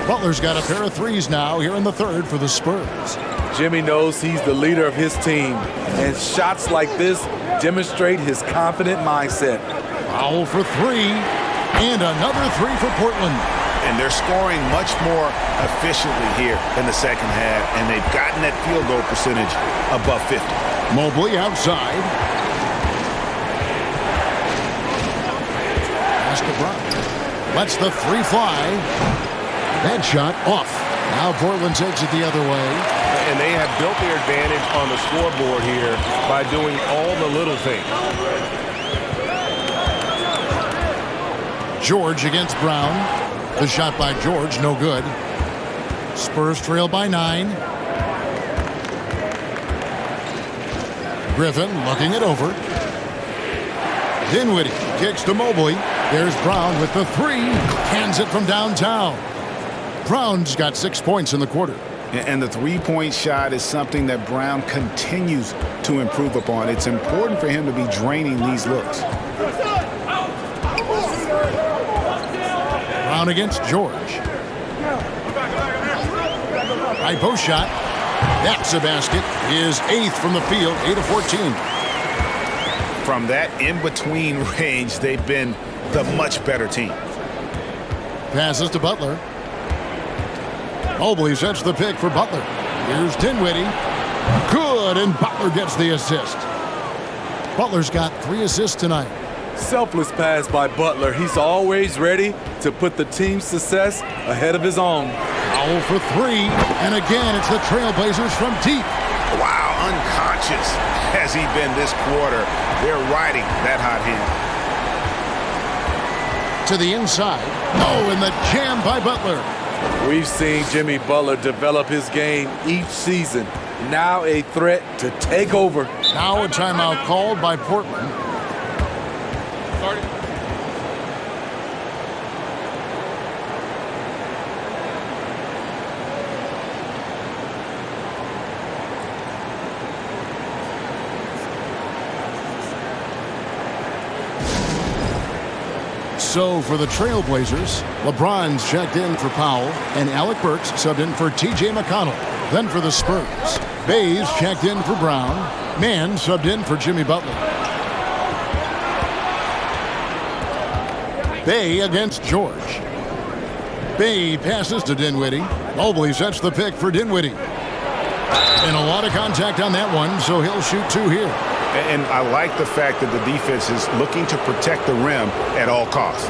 B: Butler's got a pair of threes now here in the third for the Spurs.
H: Jimmy knows he's the leader of his team, and shots like this demonstrate his confident mindset.
B: Powell for three, and another three for Portland.
E: And they're scoring much more efficiently here in the second half, and they've gotten that field goal percentage above 50.
B: Mobley outside. Pass to Brown. Lets the three fly. That shot off. Now Portland takes it the other way.
G: And they have built their advantage on the scoreboard here by doing all the little things.
B: George against Brown. The shot by George, no good. Spurs trail by 9. Griffin looking it over. Dinwiddie kicks to Mobley. There's Brown with the three. Hands it from downtown. Brown's got 6 points in the quarter.
E: And the three-point shot is something that Brown continues to improve upon. It's important for him to be draining these looks.
B: Brown against George. High post shot. That's a basket. His 8th from the field, 8 of 14.
E: From that in-between range, they've been the much better team.
B: Passes to Butler. Mobley sets the pick for Butler. Here's Dinwiddie. Good, and Butler gets the assist. Butler's got 3 assists tonight.
H: Selfless pass by Butler. He's always ready to put the team's success ahead of his own.
B: Foul for 3, and again it's the Trailblazers from deep.
E: Wow, unconscious has he been this quarter. They're riding that hot hand.
B: To the inside. Oh, and the jam by Butler.
H: We've seen Jimmy Butler develop his game each season. Now a threat to take over.
B: Now a timeout called by Portland. So for the Trailblazers, LeBron's checked in for Powell, and Alec Burks subbed in for T.J. McConnell. Then for the Spurs, Bayes checked in for Brown. Mann subbed in for Jimmy Butler. Bay against George. Bay passes to Dinwiddie. Mobley sets the pick for Dinwiddie. And a lot of contact on that one, so he'll shoot 2 here.
E: And I like the fact that the defense is looking to protect the rim at all costs.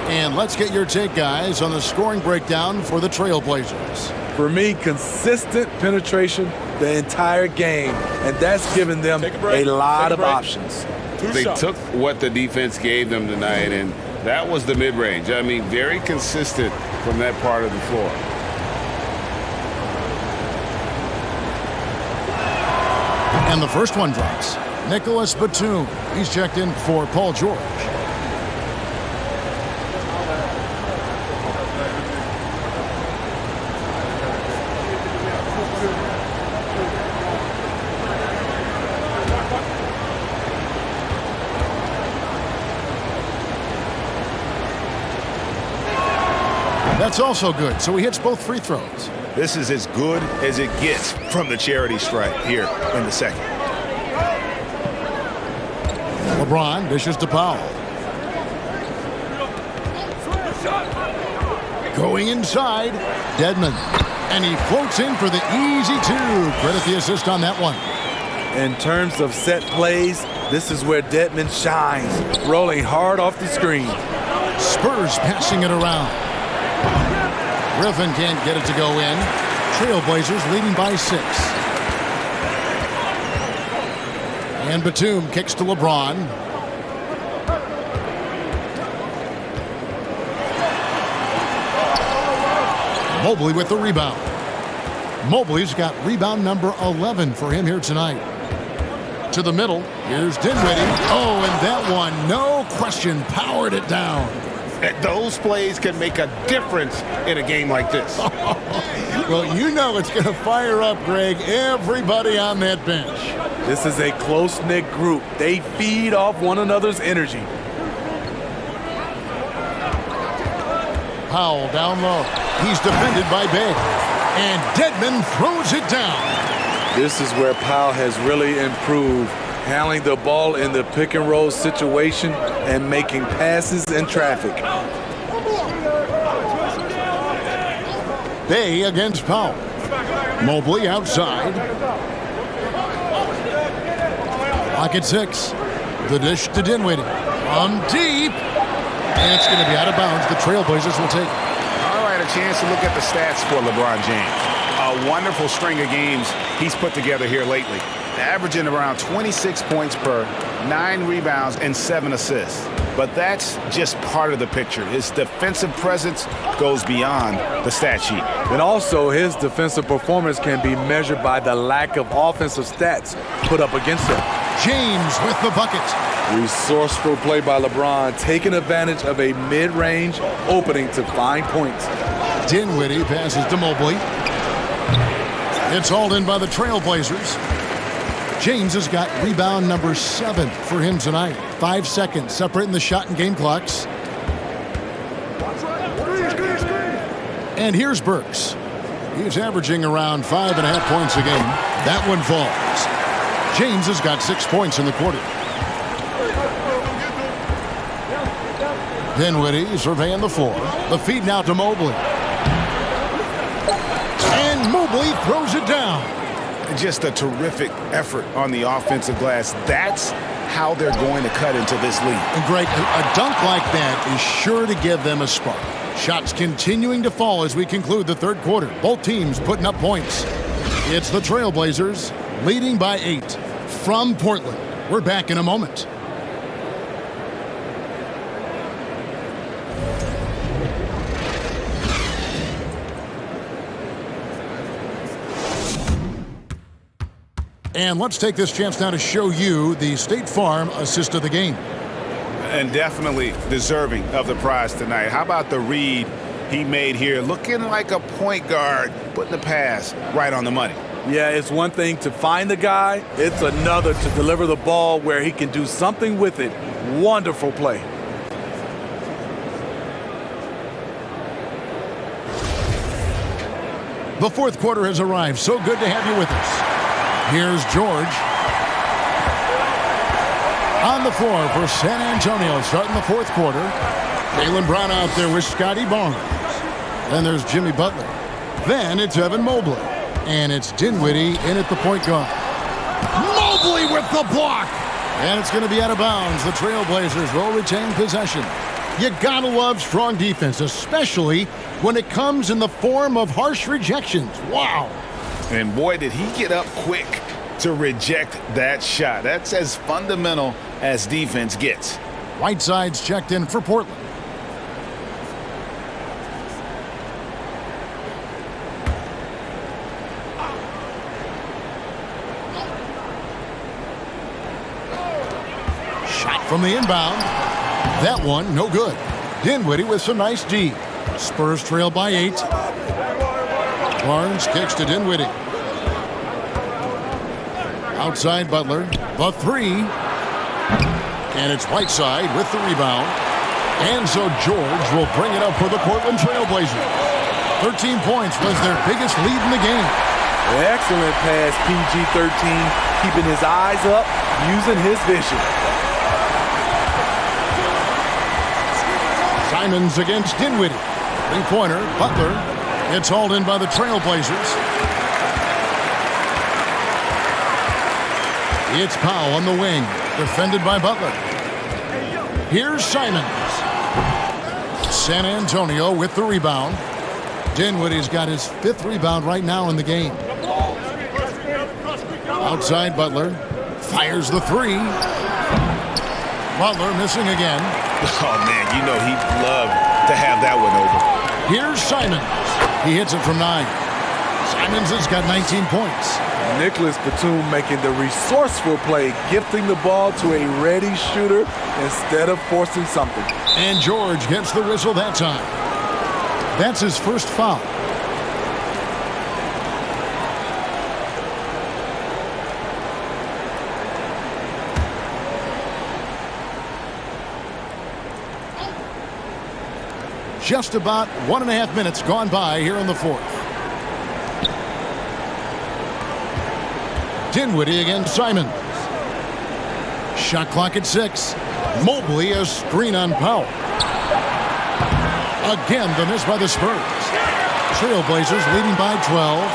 B: And let's get your take, guys, on the scoring breakdown for the Trailblazers.
H: For me, consistent penetration the entire game, and that's given them a lot of options.
G: They took what the defense gave them tonight, and that was the mid-range. I mean, very consistent from that part of the floor.
B: And the first one drops. Nicholas Batum. He's checked in for Paul George. That's also good, so he hits both free throws.
E: This is as good as it gets from the charity stripe here in the second.
B: LeBron dishes to Powell. Going inside, Dedmon. And he floats in for the easy 2. Credit the assist on that one.
H: In terms of set plays, this is where Dedmon shines, rolling hard off the screen.
B: Spurs passing it around. Griffin can't get it to go in. Trailblazers leading by 6. And Batum kicks to LeBron. Mobley with the rebound. Mobley's got rebound number 11 for him here tonight. To the middle, here's Dinwiddie. Oh, and that one, no question, powered it down.
E: Those plays can make a difference in a game like this.
B: Well, you know it's going to fire up, Greg, everybody on that bench.
H: This is a close-knit group. They feed off one another's energy.
B: Powell down low. He's defended by Bay. And Dedmon throws it down.
H: This is where Powell has really improved, handling the ball in the pick-and-roll situation and making passes in traffic.
B: Bay against Powell. Mobley outside. Clock at 6. The dish to Dinwiddie. From deep. And it's going to be out of bounds. The Trailblazers will take it.
E: All right, a chance to look at the stats for LeBron James. A wonderful string of games he's put together here lately. Averaging around 26 points per, 9 rebounds, and 7 assists. But that's just part of the picture. His defensive presence goes beyond the stat sheet.
H: And also, his defensive performance can be measured by the lack of offensive stats put up against him.
B: James with the bucket.
H: Resourceful play by LeBron, taking advantage of a mid-range opening to find points.
B: Dinwiddie passes to Mobley. It's hauled in by the Trailblazers. James has got rebound number 7 for him tonight. 5 seconds separating the shot and game clocks. And here's Burks. He's averaging around 5.5 points a game. That one falls. James has got 6 points in the quarter. Dinwiddie surveying the floor. The feed now to Mobley. And Mobley throws it down.
E: Just a terrific effort on the offensive glass. That's how they're going to cut into this lead.
B: And Greg, a dunk like that is sure to give them a spark. Shots continuing to fall as we conclude the third quarter. Both teams putting up points. It's the Trailblazers leading by 8 from Portland. We're back in a moment. And let's take this chance now to show you the State Farm assist of the game.
E: And definitely deserving of the prize tonight. How about the read he made here? Looking like a point guard, putting the pass right on the money.
H: Yeah, it's one thing to find the guy. It's another to deliver the ball where he can do something with it. Wonderful play.
B: The fourth quarter has arrived. So good to have you with us. Here's George. On the floor for San Antonio, starting the fourth quarter. Jaylen Brown out there with Scotty Barnes. Then there's Jimmy Butler. Then it's Evan Mobley. And it's Dinwiddie in at the point guard. Mobley with the block! And it's going to be out of bounds. The Trailblazers will retain possession. You gotta love strong defense, especially when it comes in the form of harsh rejections. Wow!
E: And boy, did he get up quick to reject that shot. That's as fundamental as defense gets.
B: Whiteside's checked in for Portland. Shot from the inbound. That one, no good. Dinwiddie with some nice D. Spurs trail by 8. Barnes kicks to Dinwiddie. Outside Butler. The 3. And it's Whiteside with the rebound. And so George will bring it up for the Portland Trailblazers. 13 points was their biggest lead in the game.
H: Excellent pass, PG-13, keeping his eyes up, using his vision.
B: Simons against Dinwiddie. Three-pointer, Butler. It's hauled in by the Trailblazers. It's Powell on the wing, defended by Butler. Here's Simons. San Antonio with the rebound. Dinwiddie's got his 5th rebound right now in the game. Outside Butler. Fires the 3. Butler missing again.
E: Oh, man, you know he'd love to have that one over.
B: Here's Simons. He hits it from 9. Simons has got 19 points.
H: Nicholas Batum making the resourceful play, gifting the ball to a ready shooter instead of forcing something.
B: And George gets the whistle that time. That's his first foul. Just about 1.5 minutes gone by here in the fourth. Dinwiddie against Simons. Shot clock at 6. Mobley a screen on Powell. Again, the miss by the Spurs. Trailblazers leading by 12.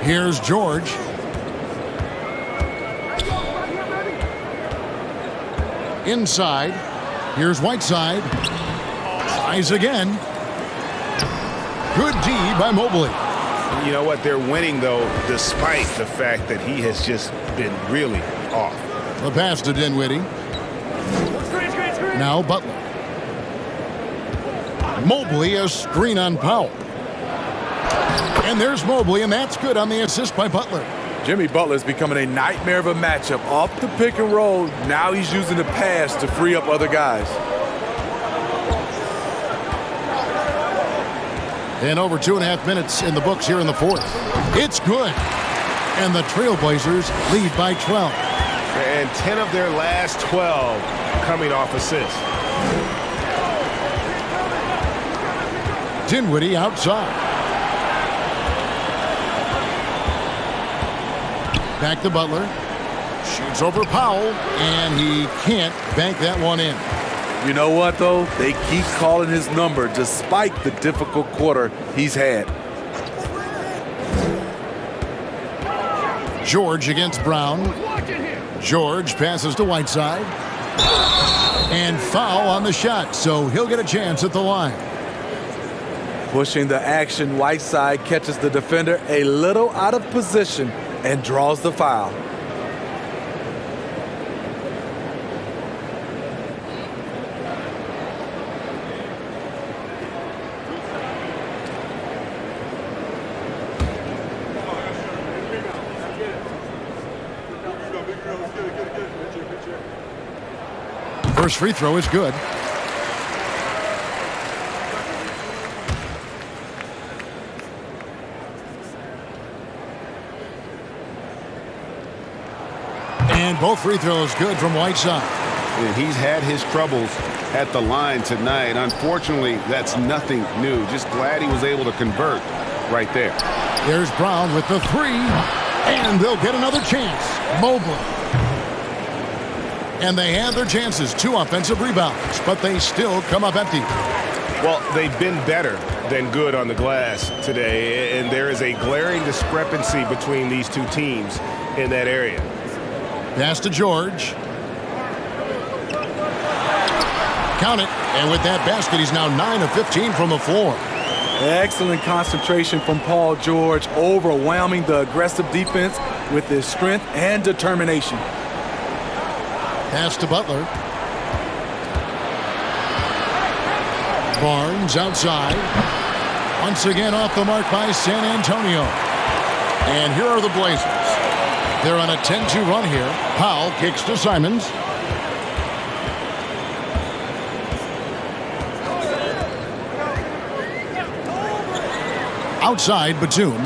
B: Here's George. Inside. Here's Whiteside. Tries again. Good D by Mobley.
E: You know what? They're winning, though, despite the fact that he has just been really off.
B: The pass to Dinwiddie. Now Butler. Mobley a screen on Powell. And there's Mobley, and that's good on the assist by Butler.
H: Jimmy Butler's becoming a nightmare of a matchup. Off the pick and roll, now he's using the pass to free up other guys.
B: And over 2.5 minutes in the books here in the fourth. It's good. And the Trailblazers lead by 12.
G: And 10 of their last 12 coming off assists.
B: Dinwiddie outside. Back to Butler. Shoots over Powell, and he can't bank that one in.
H: You know what, though? They keep calling his number despite the difficult quarter he's had.
B: George against Brown. George passes to Whiteside. And foul on the shot, so he'll get a chance at the line.
H: Pushing the action, Whiteside catches the defender a little out of position and draws the foul.
B: First free throw is good. And both free throws good from Whiteside.
E: And he's had his troubles at the line tonight. Unfortunately, that's nothing new. Just glad he was able to convert right there.
B: There's Brown with the three. And they'll get another chance. Mobley. And they have their chances. 2 offensive rebounds, but they still come up empty.
G: Well, they've been better than good on the glass today, and there is a glaring discrepancy between these two teams in that area.
B: Pass to George. Count it. And with that basket, he's now 9 of 15 from the floor.
H: Excellent concentration from Paul George, overwhelming the aggressive defense with his strength and determination.
B: Pass to Butler. Barnes outside. Once again off the mark by San Antonio. And here are the Blazers. They're on a 10-2 run here. Powell kicks to Simons. Outside, Batum.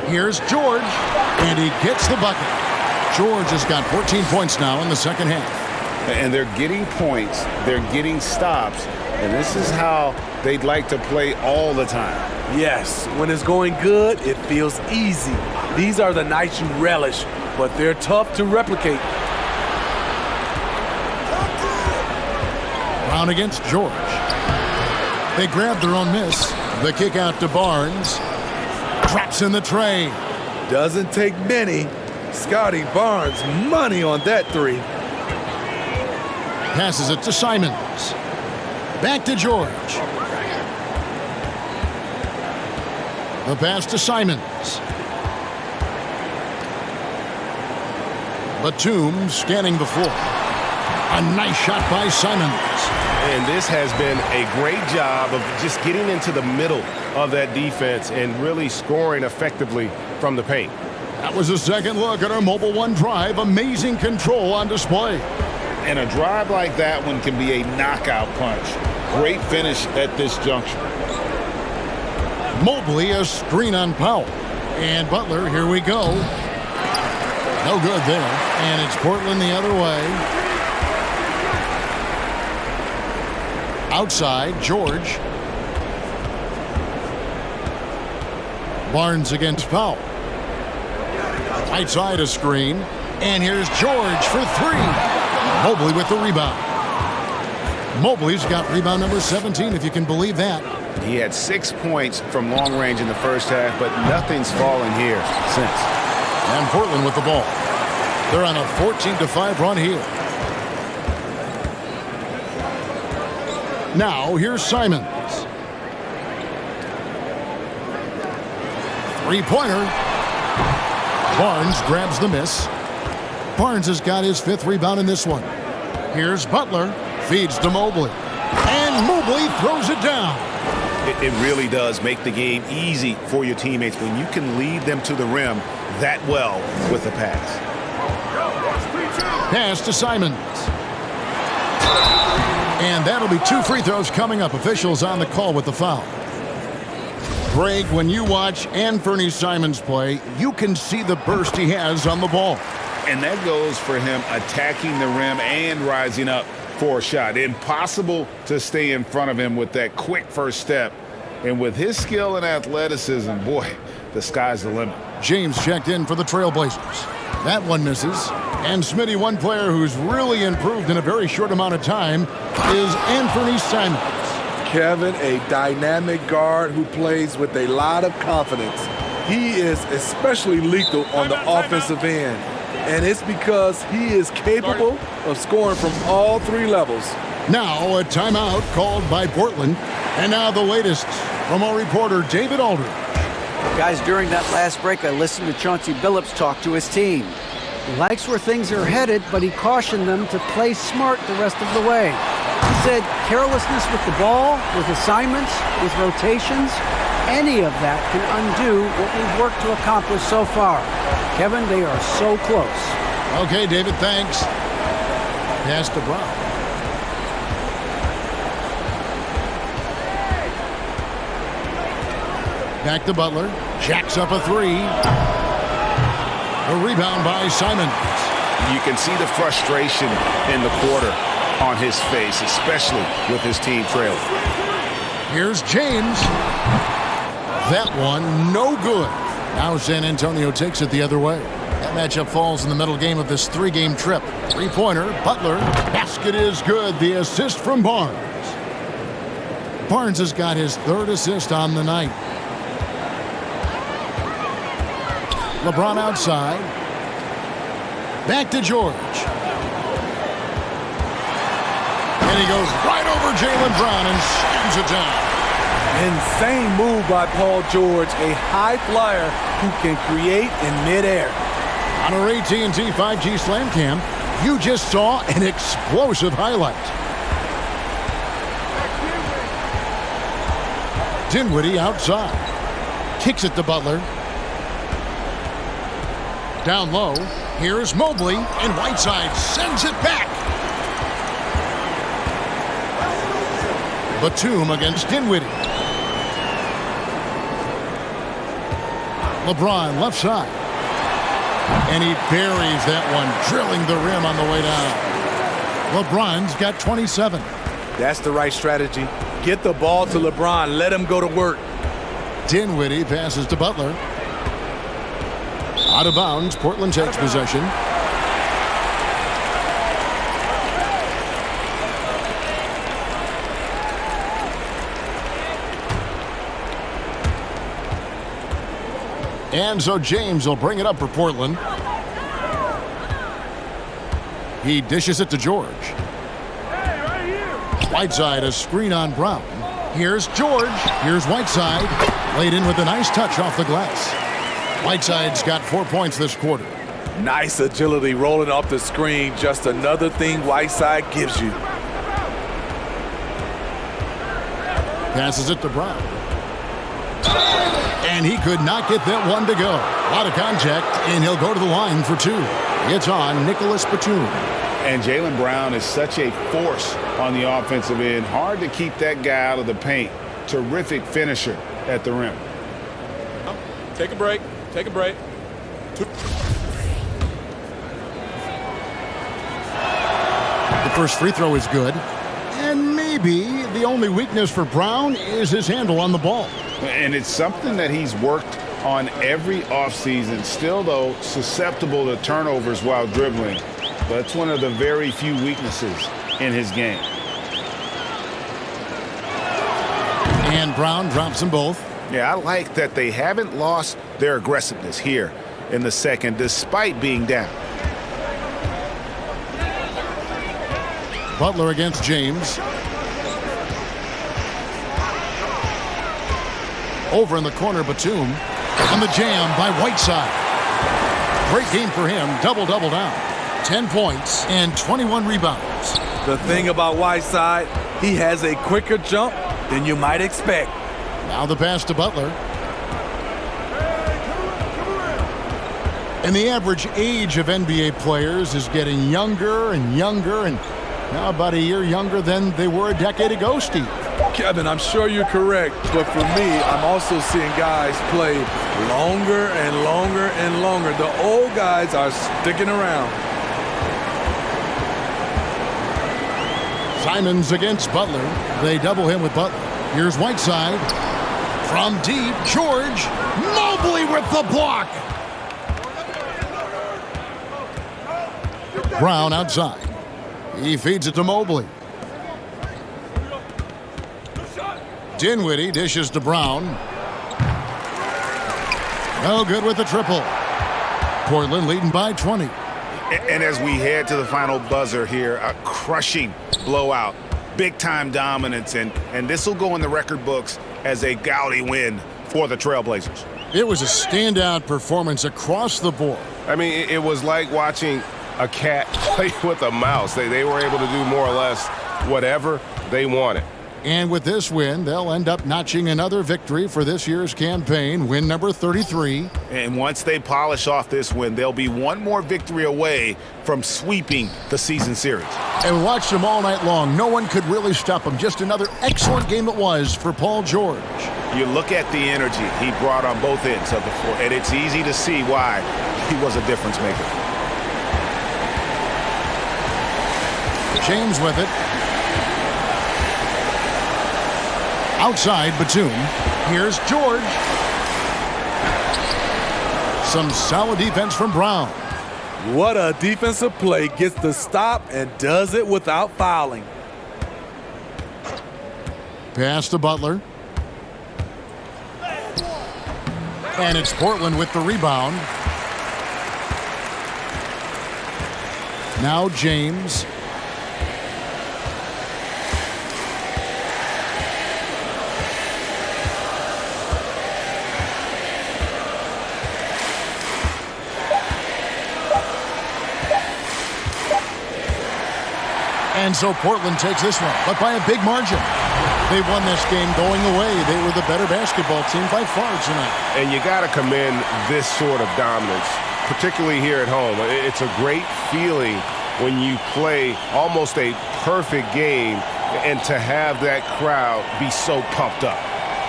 B: Here's George. And he gets the bucket. George has got 14 points now in the second half.
E: And they're getting points, they're getting stops, and this is how they'd like to play all the time.
H: Yes, when it's going good, it feels easy. These are the nights you relish, but they're tough to replicate.
B: Brown against George. They grab their own miss. The kick out to Barnes. Drops in the tray.
H: Doesn't take many. Scotty Barnes, money on that three.
B: Passes it to Simons. Back to George. The pass to Simons. Batum scanning the floor. A nice shot by Simons.
G: And this has been a great job of just getting into the middle of that defense and really scoring effectively from the paint.
B: That was a second look at our Mobile One drive. Amazing control on display.
E: And a drive like that one can be a knockout punch. Great finish at this juncture.
B: Mobley, a screen on Powell. And Butler, here we go. No good there. And it's Portland the other way. Outside, George. Barnes against Powell. Outside a screen. And here's George for three. Mobley with the rebound. Mobley's got rebound number 17, if you can believe that.
E: He had 6 points from long range in the first half, but nothing's fallen here since.
B: And Portland with the ball. They're on a 14-5 run here. Now, here's Simons. Three-pointer. Barnes grabs the miss. Barnes has got his 5th rebound in this one. Here's Butler. Feeds to Mobley. And Mobley throws it down.
E: It really does make the game easy for your teammates when you can lead them to the rim that well with a pass.
B: Pass to Simons. And that'll be 2 free throws coming up. Officials on the call with the foul. Greg, when you watch Anthony Simons play, you can see the burst he has on the ball.
E: And that goes for him attacking the rim and rising up for a shot. Impossible to stay in front of him with that quick first step. And with his skill and athleticism, boy, the sky's the limit.
B: James checked in for the Trailblazers. That one misses. And Smitty, one player who's really improved in a very short amount of time is Anthony Simons.
H: Kevin, a dynamic guard who plays with a lot of confidence. He is especially lethal on the offensive end. And it's because he is capable of scoring from all three levels.
B: Now a timeout called by Portland. And now the latest from our reporter, David Aldridge.
C: Guys, during that last break, I listened to Chauncey Billups talk to his team. He likes where things are headed, but he cautioned them to play smart the rest of the way. He said carelessness with the ball, with assignments, with rotations, any of that can undo what we've worked to accomplish so far. Kevin, they are so close.
B: Okay, David, thanks. Pass to Brown. Back to Butler. Jacks up a three. A rebound by Simons.
E: You can see the frustration in the quarter on his face, especially with his team trailing.
B: Here's James. That one, no good. Now San Antonio takes it the other way. That matchup falls in the middle game of this three-game trip. Three-pointer, Butler. Basket is good. The assist from Barnes. Barnes has got his third assist on the night. LeBron outside. Back to George. And he goes right over Jaylen Brown and slams it down.
H: Insane move by Paul George, a high flyer who can create in midair.
B: On our AT&T 5G Slam Cam, you just saw an explosive highlight. Dinwiddie outside. Kicks it to Butler. Down low. Here's Mobley, and Whiteside sends it back. Batum against Dinwiddie. LeBron left side. And he buries that one, drilling the rim on the way down. LeBron's got 27.
H: That's the right strategy. Get the ball to LeBron. Let him go to work.
B: Dinwiddie passes to Butler. Out of bounds, Portland takes possession. And so James will bring it up for Portland. He dishes it to George. Whiteside, a screen on Brown. Here's George. Here's Whiteside. Laid in with a nice touch off the glass. Whiteside's got 4 points this quarter.
H: Nice agility rolling off the screen. Just another thing Whiteside gives you.
B: Passes it to Brown. And he could not get that one to go. A lot of contact, and he'll go to the line for two. It's on Nicholas Batum.
E: And Jaylen Brown is such a force on the offensive end. Hard to keep that guy out of the paint. Terrific finisher at the rim.
F: Take a break. Take a break.
B: The first free throw is good. And maybe the only weakness for Brown is his handle on the ball.
E: And it's something that he's worked on every offseason. Still, though, susceptible to turnovers while dribbling. But it's one of the very few weaknesses in his game.
B: And Brown drops them both.
E: Yeah, I like that they haven't lost their aggressiveness here in the second, despite being down.
B: Butler against James. Over in the corner, Batum. On the jam by Whiteside. Great game for him. Double-double down. 10 points and 21 rebounds.
H: The thing about Whiteside, he has a quicker jump than you might expect.
B: Now the pass to Butler. And the average age of NBA players is getting younger and younger, and now about a year younger than they were a decade ago, Steve.
H: Kevin, I'm sure you're correct, but for me, I'm also seeing guys play longer and longer and longer. The old guys are sticking around.
B: Simons against Butler. They double him with Butler. Here's Whiteside. From deep, George. Mobley with the block. Brown outside. He feeds it to Mobley. Dinwiddie dishes to Brown. No good with the triple. Portland leading by 20.
E: And as we head to the final buzzer here, a crushing blowout, big-time dominance, and this will go in the record books as a gaudy win for the Trailblazers.
B: It was a standout performance across the board.
G: I mean, it was like watching a cat play with a mouse. They were able to do more or less whatever they wanted.
B: And with this win, they'll end up notching another victory for this year's campaign, win number 33.
E: And once they polish off this win, they'll be one more victory away from sweeping the season series.
B: And we watched them all night long. No one could really stop them. Just another excellent game it was for Paul George.
E: You look at the energy he brought on both ends of the floor, and it's easy to see why he was a difference maker.
B: James with it. Outside Batum. Here's George. Some solid defense from Brown.
H: What a defensive play. Gets the stop and does it without fouling.
B: Pass to Butler. And it's Portland with the rebound. Now James. And so Portland takes this one, but by a big margin. They won this game going away. They were the better basketball team by far tonight.
G: And you got to commend this sort of dominance, particularly here at home. It's a great feeling when you play almost a perfect game and to have that crowd be so pumped up.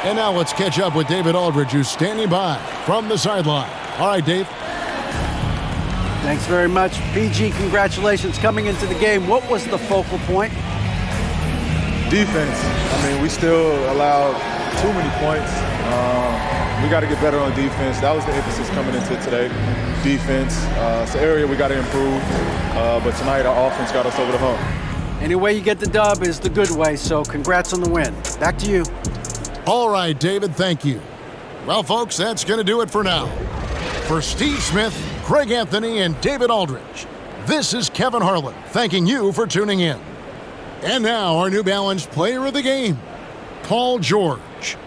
B: And now let's catch up with David Aldridge, who's standing by from the sideline. All right, Dave.
C: Thanks very much. PG, congratulations coming into the game. What was the focal point?
K: Defense. I mean, we still allowed too many points. We got to get better on defense. That was the emphasis coming into today. Defense. It's an area we got to improve. But tonight, our offense got us over the hump.
C: Any way you get the dub is the good way, so congrats on the win. Back to you.
B: All right, David, thank you. Well, folks, that's going to do it for now. For Steve Smith, Craig Anthony, and David Aldridge, this is Kevin Harlan thanking you for tuning in. And now our New Balance player of the game, Paul George.